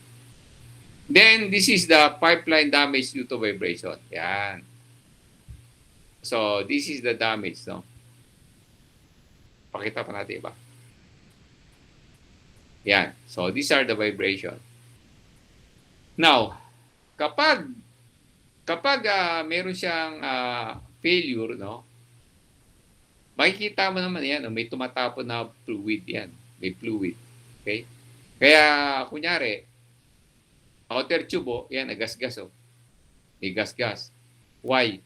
Then, this is the pipeline damage due to vibration. Yan. So, this is the damage, no? Pakita pa natin iba. Yan. So, these are the vibration. Now, kapag meron siyang failure, no? Makikita mo naman yan, no? May tumatapon na fluid yan. May fluid. Okay? Kaya, kunyari, outer tube, yan, nagasgas, May gasgas. Why?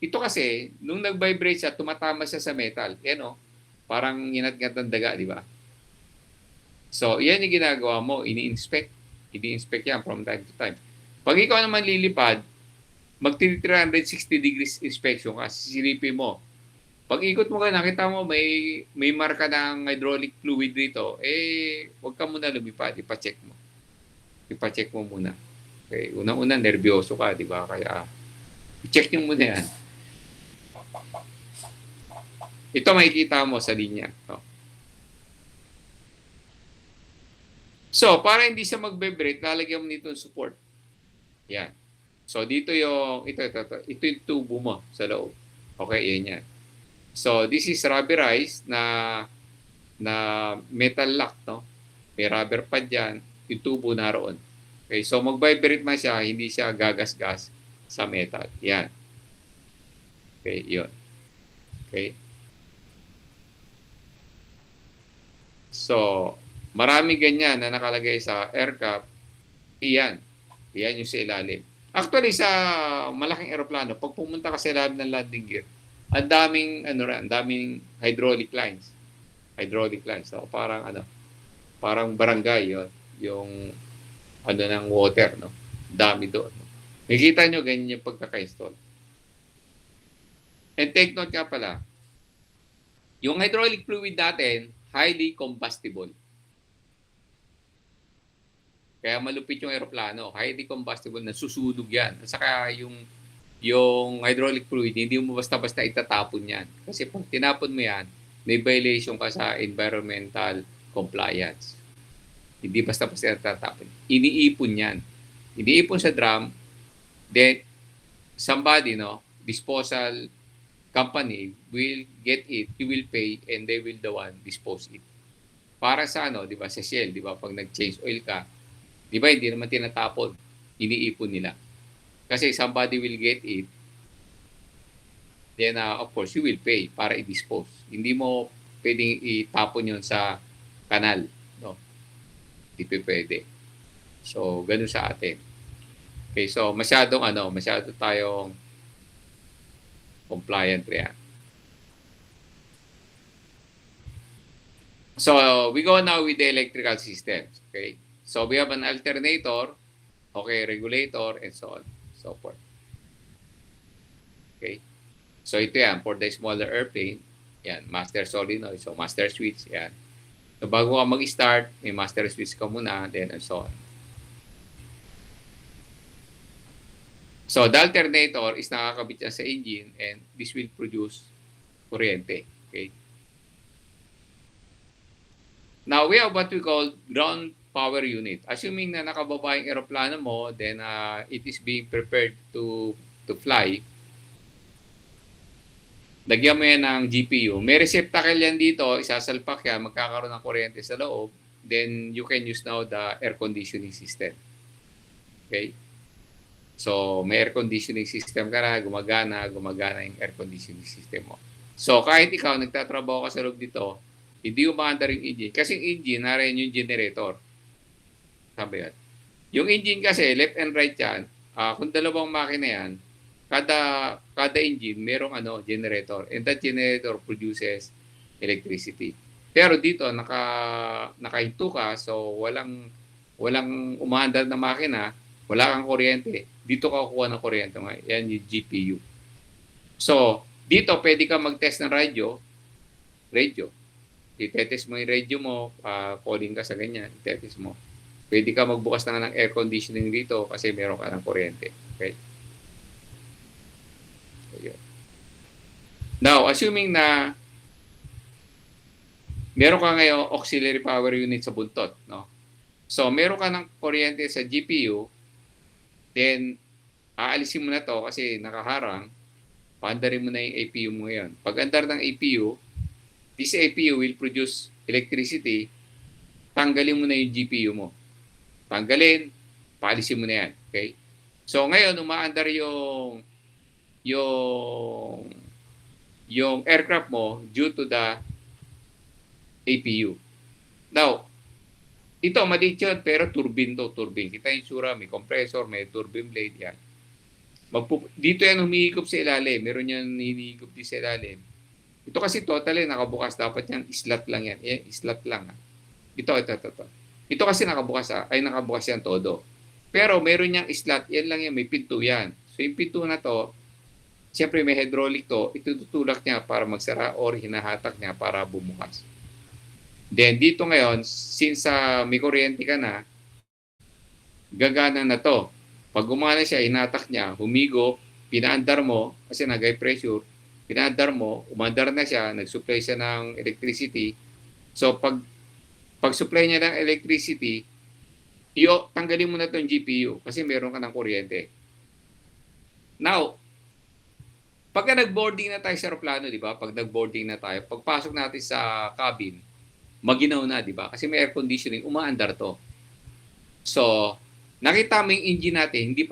Ito kasi, nung nag-vibrate siya, tumatama siya sa metal. Yan, parang inat-ngat ng daga, di ba? So, yan yung ginagawa mo, ini-inspect. Ini-inspect yan from time to time. Pag ikaw naman lilipad, mag-360 degrees inspection ka, sisilipin mo. Pag ikot mo ka, nakita mo may marka ng hydraulic fluid dito, huwag ka muna lumipad, ipacheck mo. Ipacheck mo muna. Okay, unang-una, nervyoso ka, di ba? Kaya, i-check nyo muna yan. Ito makikita mo sa linya. No? So, para hindi siya magbe-break, lalagyan mo nito ng support. Yan. So, dito yung, ito yung tubo mo sa loob. Okay, yan yan. So, this is rubberized na metal lock, no? May rubber pad yan, yung tubo naroon. Okay, so mag-vibrate man siya, hindi siya gagas-gas sa metal. Yan. Okay, yun. Okay. So, marami ganyan na nakalagay sa aircraft. Iyan. Iyan yung sa ilalim. Actually, sa malaking aeroplano, pag pumunta ka sa ilalim ng landing gear, ang daming hydraulic lines. Hydraulic lines. So, parang barangay yun. Yung ng water, no? Dami doon. No? Nakikita nyo, ganyan yung pagkaka-install. And take note nga pala, yung hydraulic fluid natin, highly combustible. Kaya malupit yung aeroplano, highly combustible, nasusunog yan. At saka yung hydraulic fluid, hindi mo basta-basta itatapon yan. Kasi pag tinapon mo yan, may violation ka sa environmental compliance. Hindi basta-basta itatapon. Iniipon yan. Iniipon sa drum, then somebody, disposal company will get it, you will pay, and they will the one dispose it. Para sa di ba, sa Shell, di ba, pag nag-change oil ka, di ba, hindi naman tinatapon. Iniipon nila. Kasi somebody will get it, then of course, you will pay para i-dispose. Hindi mo pwedeng itapon yun sa kanal. No? Hindi pwede. So, ganun sa atin. Okay, so masyado tayong compliant yan. So, we go now with the electrical systems. Okay? So, we have an alternator, okay, regulator, and so on, so forth. Okay? So, ito yan, for the smaller airplane, yan, master solenoid, so master switch, yan. So, bago ka mag-start, may master switch ka muna, then and so on. So, the alternator is nakakabit yan sa engine, and this will produce kuryente. Okay? Now, we have what we call ground power unit. Assuming na nakababa yung aeroplano mo, then it is being prepared to fly. Lagyan mo yan ng GPU. May receptacle yan dito, isasalpak yan, magkakaroon ng kuryente sa loob. Then, you can use now the air conditioning system. Okay? So, may air conditioning system ka na, gumagana yung air conditioning system mo. So, kahit ikaw, nagtatrabaho ka sa loob dito, hindi umaandar yung engine. Kasi yung engine, narin yung generator. Sabi yan. Yung engine kasi, left and right yan, kung dalawang makina yan, kada engine, merong generator. And that generator produces electricity. Pero dito, nakahinto ka, so walang umaandar na makina, wala kang kuryente. Dito ka kukuha ng kuryente. Yan yung GPU. So, dito, pwede ka mag-test ng radio. I-test mo yung radio mo, calling ka sa ganyan, i-test mo. Pwede ka magbukas ng air conditioning dito kasi meron ka ng kuryente. Okay? Okay. Now, assuming na meron ka ngayon auxiliary power unit sa buntot, no? So, meron ka ng kuryente sa GPU, then, aalisin mo na to kasi nakaharang, paandarin mo na yung APU mo ngayon. Pag andar ng APU, this APU will produce electricity, tanggalin mo na yung GPU mo. Tanggalin, paalisin mo na yan. Okay? So, ngayon, umaandar yung aircraft mo due to the APU. Now, ito, maliit yun, pero turbine. Kita yung sura, may compressor, may turbine blade, yan. Dito yan humihigop sa ilalim. Meron yan hinihigop din sa ilalim. Ito kasi totally nakabukas. Dapat yan, slot lang yan. Slot lang. Ito. Ito kasi nakabukas nakabukas yan todo. Pero meron niyang slot, yan lang yan, may pinto yan. So yung pinto na to, siyempre may hydraulic to, itutulak niya para magsara or hinahatak niya para bumukas. Then dito ngayon, since may kuryente ka na, gagana na to. Pag gumana siya, hinatak niya, humigo, pinaandar mo, kasi nag-high pressure, pinaandar mo, umandar na siya, nag-supply siya ng electricity. So pag supply niya ng electricity, tanggalin mo na itong GPU kasi meron ka ng kuryente. Now, pagka nag-boarding na tayo sa aeroplano, di ba? Pag nag-boarding na tayo, pagpasok natin sa cabin, maginaw na, di ba? Kasi may air conditioning, umaandar to. So, nakita mo yung engine natin, hindi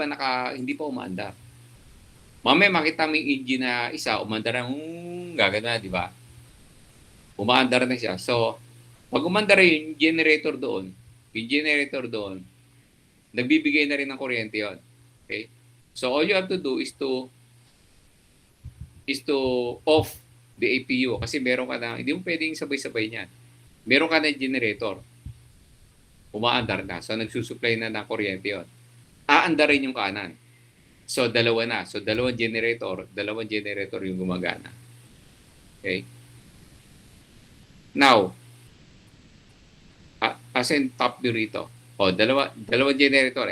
pa umaandar. Mamaya makita mo yung engine na isa, umaandar ang gagana, di ba? Umaandar na siya. So, pag umandar yung generator doon, nagbibigay na rin ng kuryente yon. Okay? So, all you have to do is to off the APU kasi meron ka na, hindi mo pwedeng sabay-sabay niyan. Meron ka na generator. Umaandar na. So, nagsusupply na ng kuryente yon. Aandarin yung kanan. So, dalawa na. So, dalawang generator yung gumagana. Okay? Now, as in top view rito. Dalawang generator.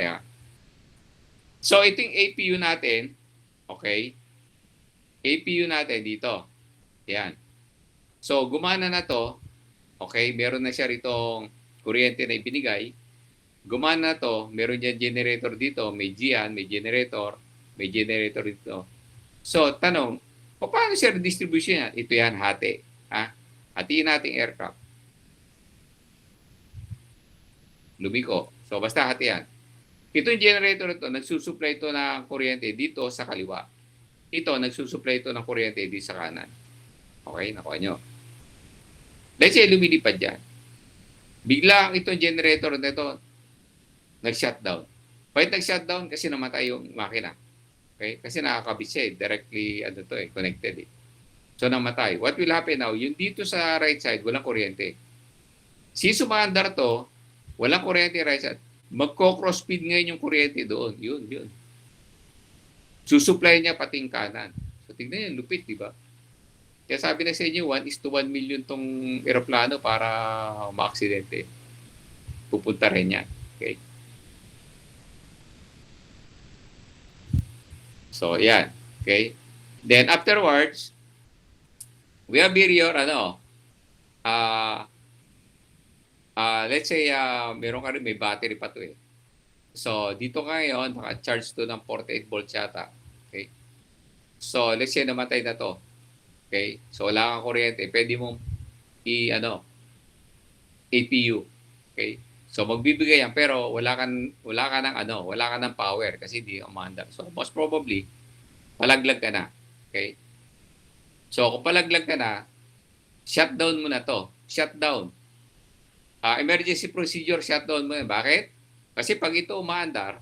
So, ito yung APU natin. Okay? APU natin dito. Yan. So, gumana na to. Okay? Meron na siya ritong kuryente na ibinigay. Gumana na to. Meron dyan generator dito. May GAN, may generator dito. So, tanong, paano siya redistribution yan? Ito yan, hati. Hatiin natin aircraft. Lumiko. So, basta hati yan. Itong generator ito, nagsusupply ito ng kuryente dito sa kaliwa. Ito, nagsusupply ito ng kuryente dito sa kanan. Okay, nakuha nyo. Let's say, lumilipad yan. Biglang itong generator na ito, nag-shutdown. Bakit nag-shutdown? Kasi namatay yung makina. Okay? Kasi nakakabit siya directly connected. So, namatay. What will happen now? Yung dito sa right side, walang kuryente. Since umaandar to, walang kuryente right side. Magko-cross speed ngayon yung kuryente doon. Yun. Susupply niya pating kanan. So, tignan niyo, lupit, di ba? Kaya sabi na sa inyo, 1:1 million tong eroplano para ma-aksidente. Pupunta rin yan. Okay? So, yan. Okay? Then, afterwards, we have here your, let's say, meron ka rin, may battery pa to eh. So, dito ngayon, naka-charge to ng 48 volts yata. Okay? So, let's say, namatay na to. Okay? So, wala kang kuryente. Pwede mong APU. Okay? So, magbibigay yan. Pero, wala ka ng power kasi di umaandar. So, most probably, palaglag ka na. Okay? So, kung palaglag ka na, shutdown mo na to. Shutdown. Emergency procedure, shutdown mo na. Bakit? Kasi pag ito umaandar,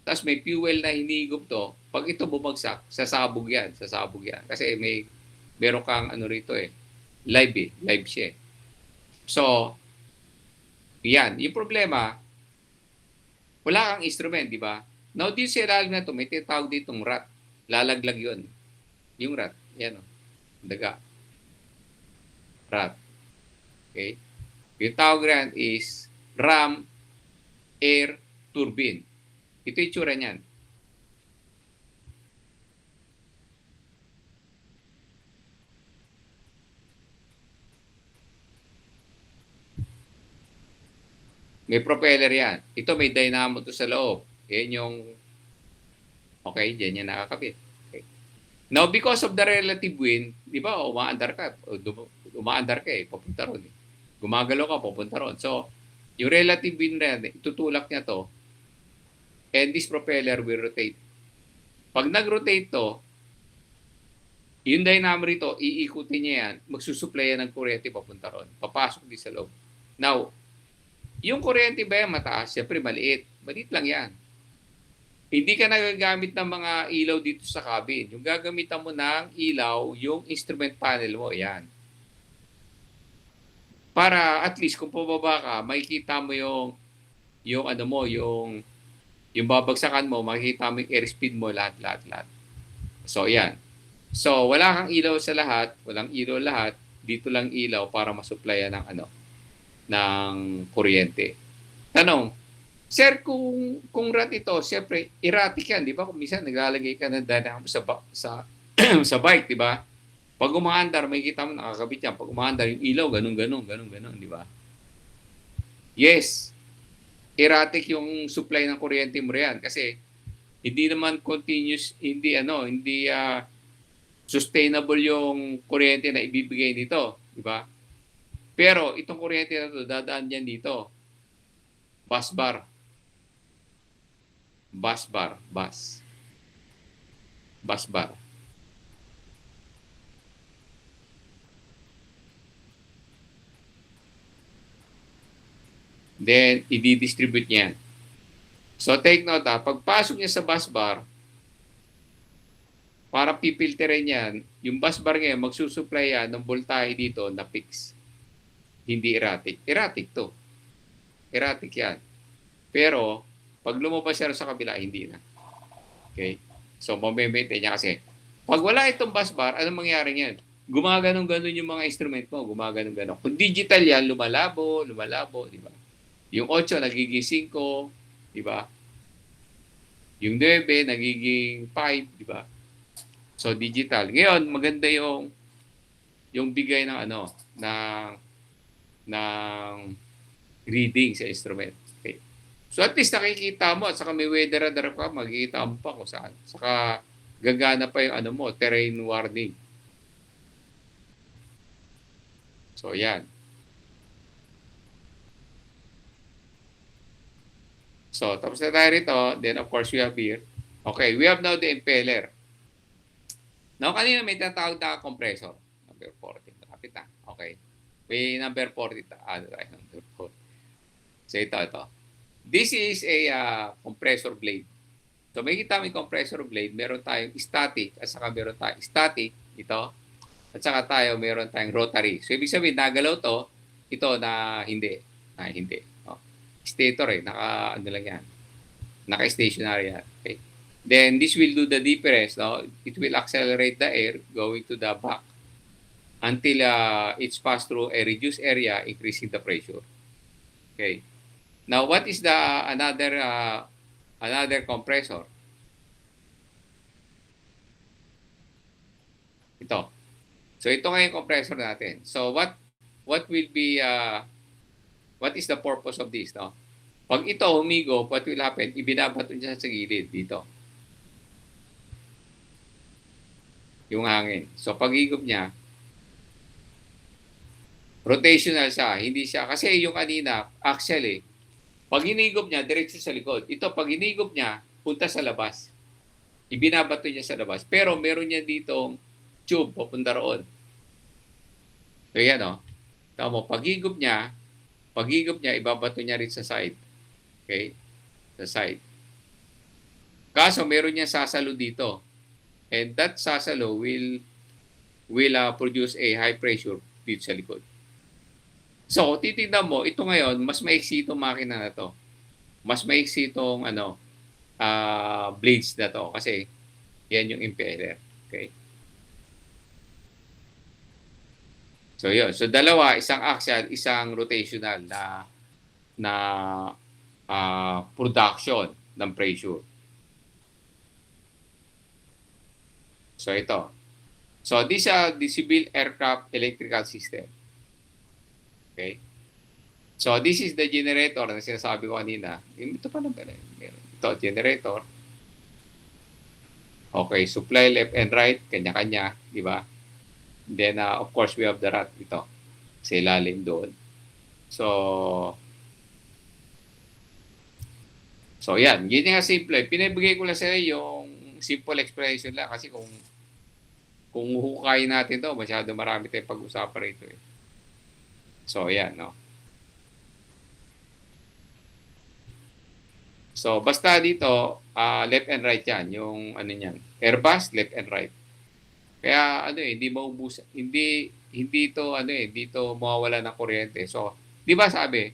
tapos may fuel na hinihigop to, pag ito bumagsak, sasabog yan. Kasi meron kang rito live siya. So, yan. Yung problema, wala kang instrument, di ba? Now, dito sa ilalim na to, may tinatawag ditong rat. Lalaglag yun. Yung rat. Yan o. Daga. Rat. Okay? Yung tawag rin is ram air turbine. Ito yung tsura niyan. May propeller yan. Ito may dynamo to sa loob. Yan yung dyan yan nakakabit. Okay. Now, because of the relative wind, di ba, umaandar ka papunta ron. Gumagalaw ka, papunta ron. So, yung relative wind na yan, itutulak niya to, and this propeller will rotate. Pag nag-rotate to, yung dynamo rito, iikutin niya yan, magsusupply yan ng kuryente papunta ron. Papasok din sa loob. Now, yung kuryente ba yan mataas? Siyempre, maliit. Maliit lang yan. Hindi ka nagagamit ng mga ilaw dito sa cabin. Yung gagamitan mo ng ilaw, yung instrument panel mo, yan. Para at least kung pababa ka, makikita mo yung ano mo, yung babagsakan mo, makikita mo yung airspeed mo, lahat. So, yan. So, wala kang ilaw sa lahat, walang ilaw lahat, dito lang ilaw para masupplyan ng ano, ng kuryente. Tanong, sir, kung rat ito, siyempre, erratic yan, di ba? Kung minsan naglalagay ka ng dynamo sa sa bike, di ba? Pag umaandar, makikita mo nakakabit yan. Pag umaandar, yung ilaw, ganun, di ba? Yes, erratic yung supply ng kuryente mo riyan kasi hindi naman continuous, hindi sustainable yung kuryente na ibibigay nito, di ba? Pero itong kuryente na to dadaan diyan dito. Bus bar, bus bar. Then i-distribute niyan. So take note pagpasok niya sa bus bar, para pipilterin yan, yung bus bar ngayon, magsusupply yan ng voltahe dito na fix. Hindi erratic. Erratic to. Erratic yan. Pero, pag lumabas siya sa kabila, hindi na. Okay? So, mamemete niya kasi. Pag wala itong bus bar, anong mangyari yan? Gumaganon-ganon yung mga instrument mo. Gumaganon-ganon. Kung digital yan, lumalabo, di ba? Yung 8, nagiging 5, di ba? Yung 9, nagiging 5, di ba? So digital. Ngayon maganda yung bigay ng ng reading sa instrument. Okay. So at least nakikita mo at saka may weather radar ka, makikita mo pa kung saan. Saka gagana pa yung terrain warning. So yan. So tapos na tayo rito. Then of course we have here. Okay, we have now the impeller. Now, kanina may tatawag na compressor. Number 40. Kapit na. Okay. May number 40. Number 40. So, ito. This is a compressor blade. So, may kita may compressor blade. Meron tayong static at saka meron tayong static. Ito. At saka meron tayong rotary. So, ibig sabihin, nagalaw to. Ito na hindi. Stator lang yan. Naka-stationary yan. Okay. Then this will do the difference. No? It will accelerate the air going to the back until it's passed through a reduced area, increasing the pressure. Okay. Now, what is the another compressor? Ito. So ito nga yung compressor natin. So what will be what is the purpose of this? No? Pag ito humigo, what will happen? Ibinabato niya sa gilid dito. Yung hangin. So pag-higop niya, rotational siya. Hindi siya, kasi yung kanina, actually, pag hinigop niya, diretso sa likod. Ito, pag hinigop niya, punta sa labas. Ibinabato niya sa labas. Pero meron niya ditong tube, papunta roon. So yan o. Tama, pag-higop niya, ibabato niya rin sa side. Okay? Sa side. Kaso, meron niya sasalo dito. And that sasalo will produce a high pressure dito sa likod. So, titignan mo, ito ngayon, mas maiksi itong makina na to. Mas maiksi itong blades na to. Kasi, yan yung impeller. Okay? So, yun. So, dalawa, isang axial, isang rotational na production ng pressure. So, ito. So, this is the civil aircraft electrical system. Okay? So, this is the generator na sinasabi ko kanina. Ito pa lang pala. Ito, generator. Okay, supply left and right, kanya-kanya, di ba? Then, of course, we have the rat. Ito, sa ilalim doon. So, yan. Yun nga simple. Pinibigay ko lang sa yung simple explanation lang kasi kung hukayin natin to, masyado marami tayong pag-usapan rito eh. So, yan, no? So, basta dito, left and right yan. Yung, niyan. Airbus, left and right. Kaya ano hindi maubos, hindi to ano hindi to mawawala ng kuryente. So, 'di ba sabi,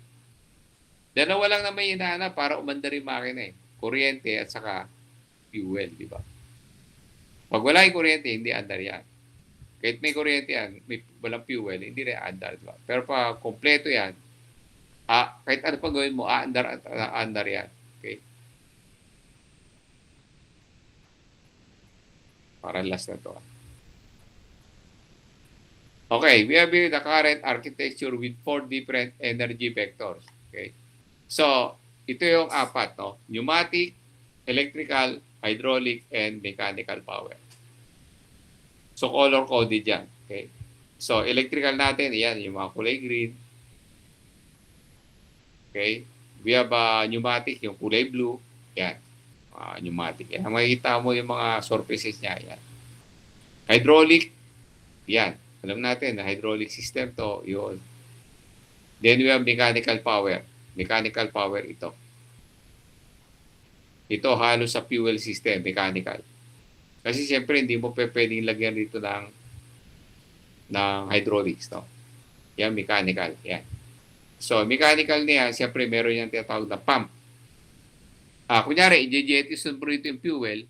dalawa lang naman yung hinahanap para umandar yung makina eh. Kuryente at saka fuel, 'di ba? Pag wala yung kuryente, hindi andar yan. Kahit may kuryente yan, may walang fuel, hindi rin aandar, 'di ba? Pero pag kompleto yan, kahit ano pa gawin mo, aandar at aandar yan. Okay? Para last na to. Okay, we have here the current architecture with 4 different energy vectors. Okay? So, ito yung apat, no? Pneumatic, electrical, hydraulic, and mechanical power. So, color-coded yan. Okay? So, electrical natin, yan, yung mga kulay green. Okay? We have pneumatic, yung kulay blue. Yan. Pneumatic. Yan. Makikita mo yung mga surfaces niya. Yan. Hydraulic, yan. Alam natin na hydraulic system to, yun. Then we have mechanical power. Mechanical power ito. Ito halos sa fuel system, mechanical. Kasi siyempre hindi mo pwedeng lagyan dito ng hydraulics, no? Yan, mechanical. Yan. So, mechanical niya, siyempre meron yung tinatawag na pump. Kunyari, i-jettison mo rito yung fuel,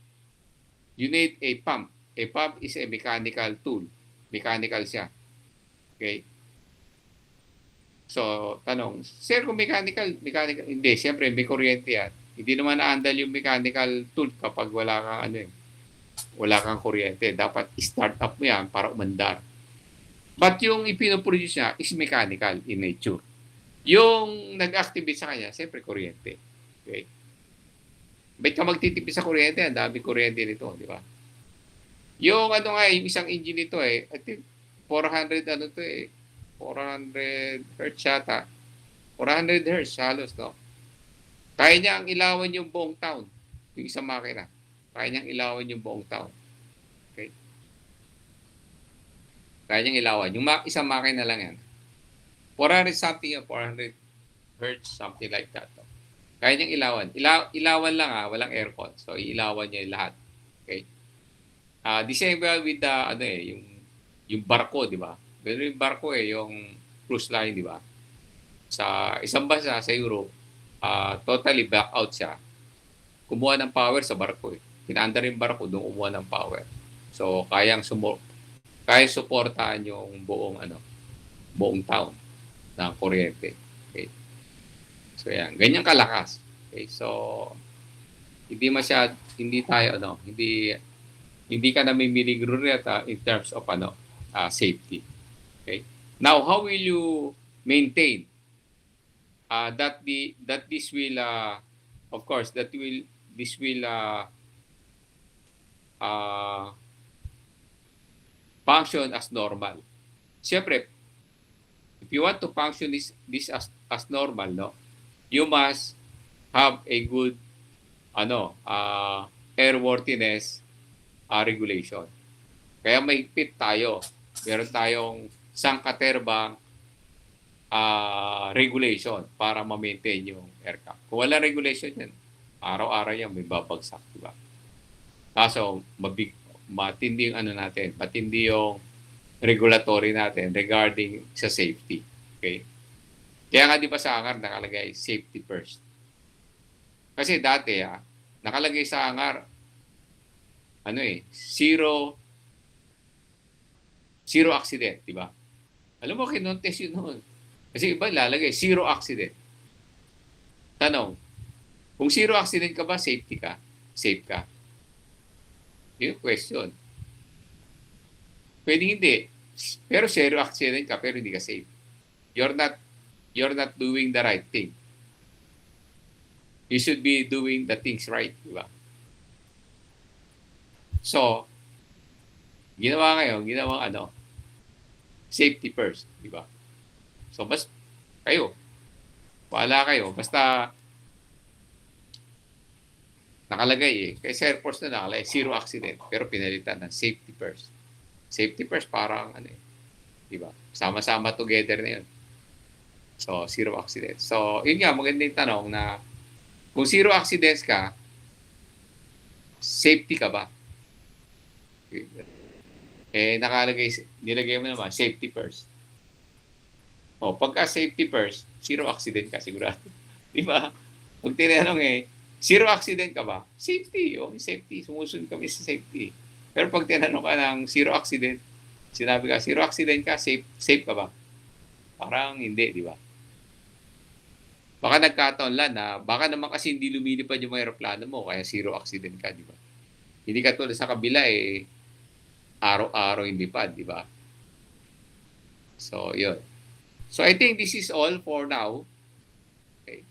you need a pump. A pump is a mechanical tool. Mechanical siya. Okay? So, tanong, sir, kung mechanical, hindi, siyempre may kuryente yan. Hindi naman na-handle yung mechanical tool kapag wala kang kuryente. Dapat start up mo yan para umandar. But yung ipinoproduce niya is mechanical in nature. Yung nag-activate sa kanya, siyempre kuryente. Okay? Ba't ka magtitipid sa kuryente? Ang dami kuryente nito, di ba? Yung yung isang engine nito I think 400 400 hertz yata. 400 hertz halos, no? Kaya niya ang ilawan yung buong town. Yung isang makina. Kaya niyang ilawan yung buong town. Okay? Kaya niyang ilawan. Yung isang makina lang yan. 400 something yun, 400 hertz, something like that. No? Kaya niyang ilawan. Ilawan lang walang aircon. So, ilawan niya yung lahat. Okay? The same with the yung barko, di ba? Pero yung barko yung cruise line, di ba? Sa isang bansa sa Europe, totally back out siya. Kumuha ng power sa barko Pinaandar yung barko, doon kumuha ng power. So kaya suportahan yung buong town ng kuryente. Okay? So yan, ganyan kalakas. Okay? So hindi ka na mimiligro in terms of safety. Okay? Now, how will you maintain that this will of course this will function as normal. Siyempre, if you want to function this as normal, no, you must have a good airworthiness regulation. Kaya may pit tayo. Meron tayong sangkaterbang regulation para ma-maintain yung aircraft. Kung wala regulation yan, araw-araw yan may babagsak, di ba? Kaso, matindi yung matindi yung regulatory natin regarding sa safety. Okay? Kaya nga di ba sa hangar nakalagay safety first. Kasi dati nakalagay sa hangar zero accident, di ba? Alam mo, kinontes yun noon. Kasi iba lalagay, zero accident. Tanong, kung zero accident ka ba, safe ka? Yung question. Pwede hindi. Pero zero accident ka, pero hindi ka safe. You're not doing the right thing. You should be doing the things right, di ba? So, ginawang safety first, di ba? So, wala kayo, basta nakalagay kay Air Force na nakalagay, zero accident, pero pinalitan ng safety first. Safety first parang di ba? Sama-sama together na yun. So, zero accident. So, yun nga, magandang tanong na kung zero accidents ka, safety ka ba? nilagay mo naman, safety first. O, pagka safety first, zero accident ka sigurado. Di ba? Pag tinanong zero accident ka ba? Safety, safety. Sumusunod kami sa safety. Pero pag tinanong ka ng zero accident, sinabi ka, zero accident ka, safe ka ba? Parang hindi, di ba? Baka nagkataon lang na, baka naman kasi hindi lumilipad yung mga aeroplano mo, kaya zero accident ka, di ba? Hindi ka tulad sa kabila, araw-araw yung lipad, di ba? So, yun. So, I think this is all for now. Okay.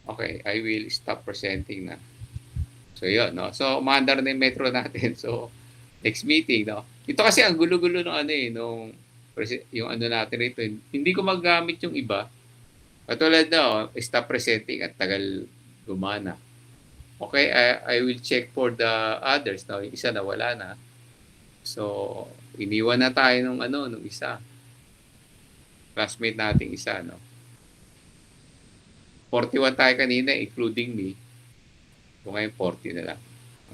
Okay, I will stop presenting na. So, yun, no? So, umaandar na yung metro natin. So, next meeting, no? Ito kasi ang gulo-gulo ng nung yung natin rito. Hindi ko magamit yung iba. Katulad na, stop presenting at tagal gumana. Okay, I will check for the others. Now, yung isa na wala na. So, iniwan na tayo nung isa. Classmate nating isa, no? 41 tayo kanina, including me. Kung ngayon, 40 na lang.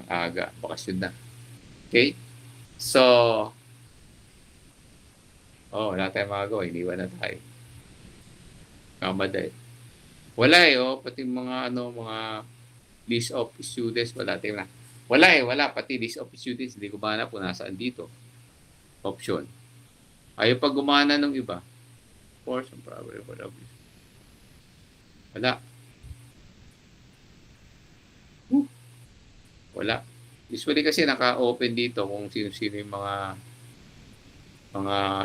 Ang aga, bakasyon na. Okay? So, wala tayong magawa. Iniwan na tayo. Kamadali. Wala pati mga mga list of students, wala tayong na. Wala. Pati list of students, hindi ko mahanap kung nasaan dito. Option. Ayaw pag gumana ng iba. Force and probably wala. Wala. Usually kasi naka-open dito kung sino-sino yung mga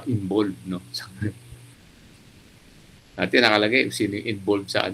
involved, no? Natin nakalagay kung sino yung involved sa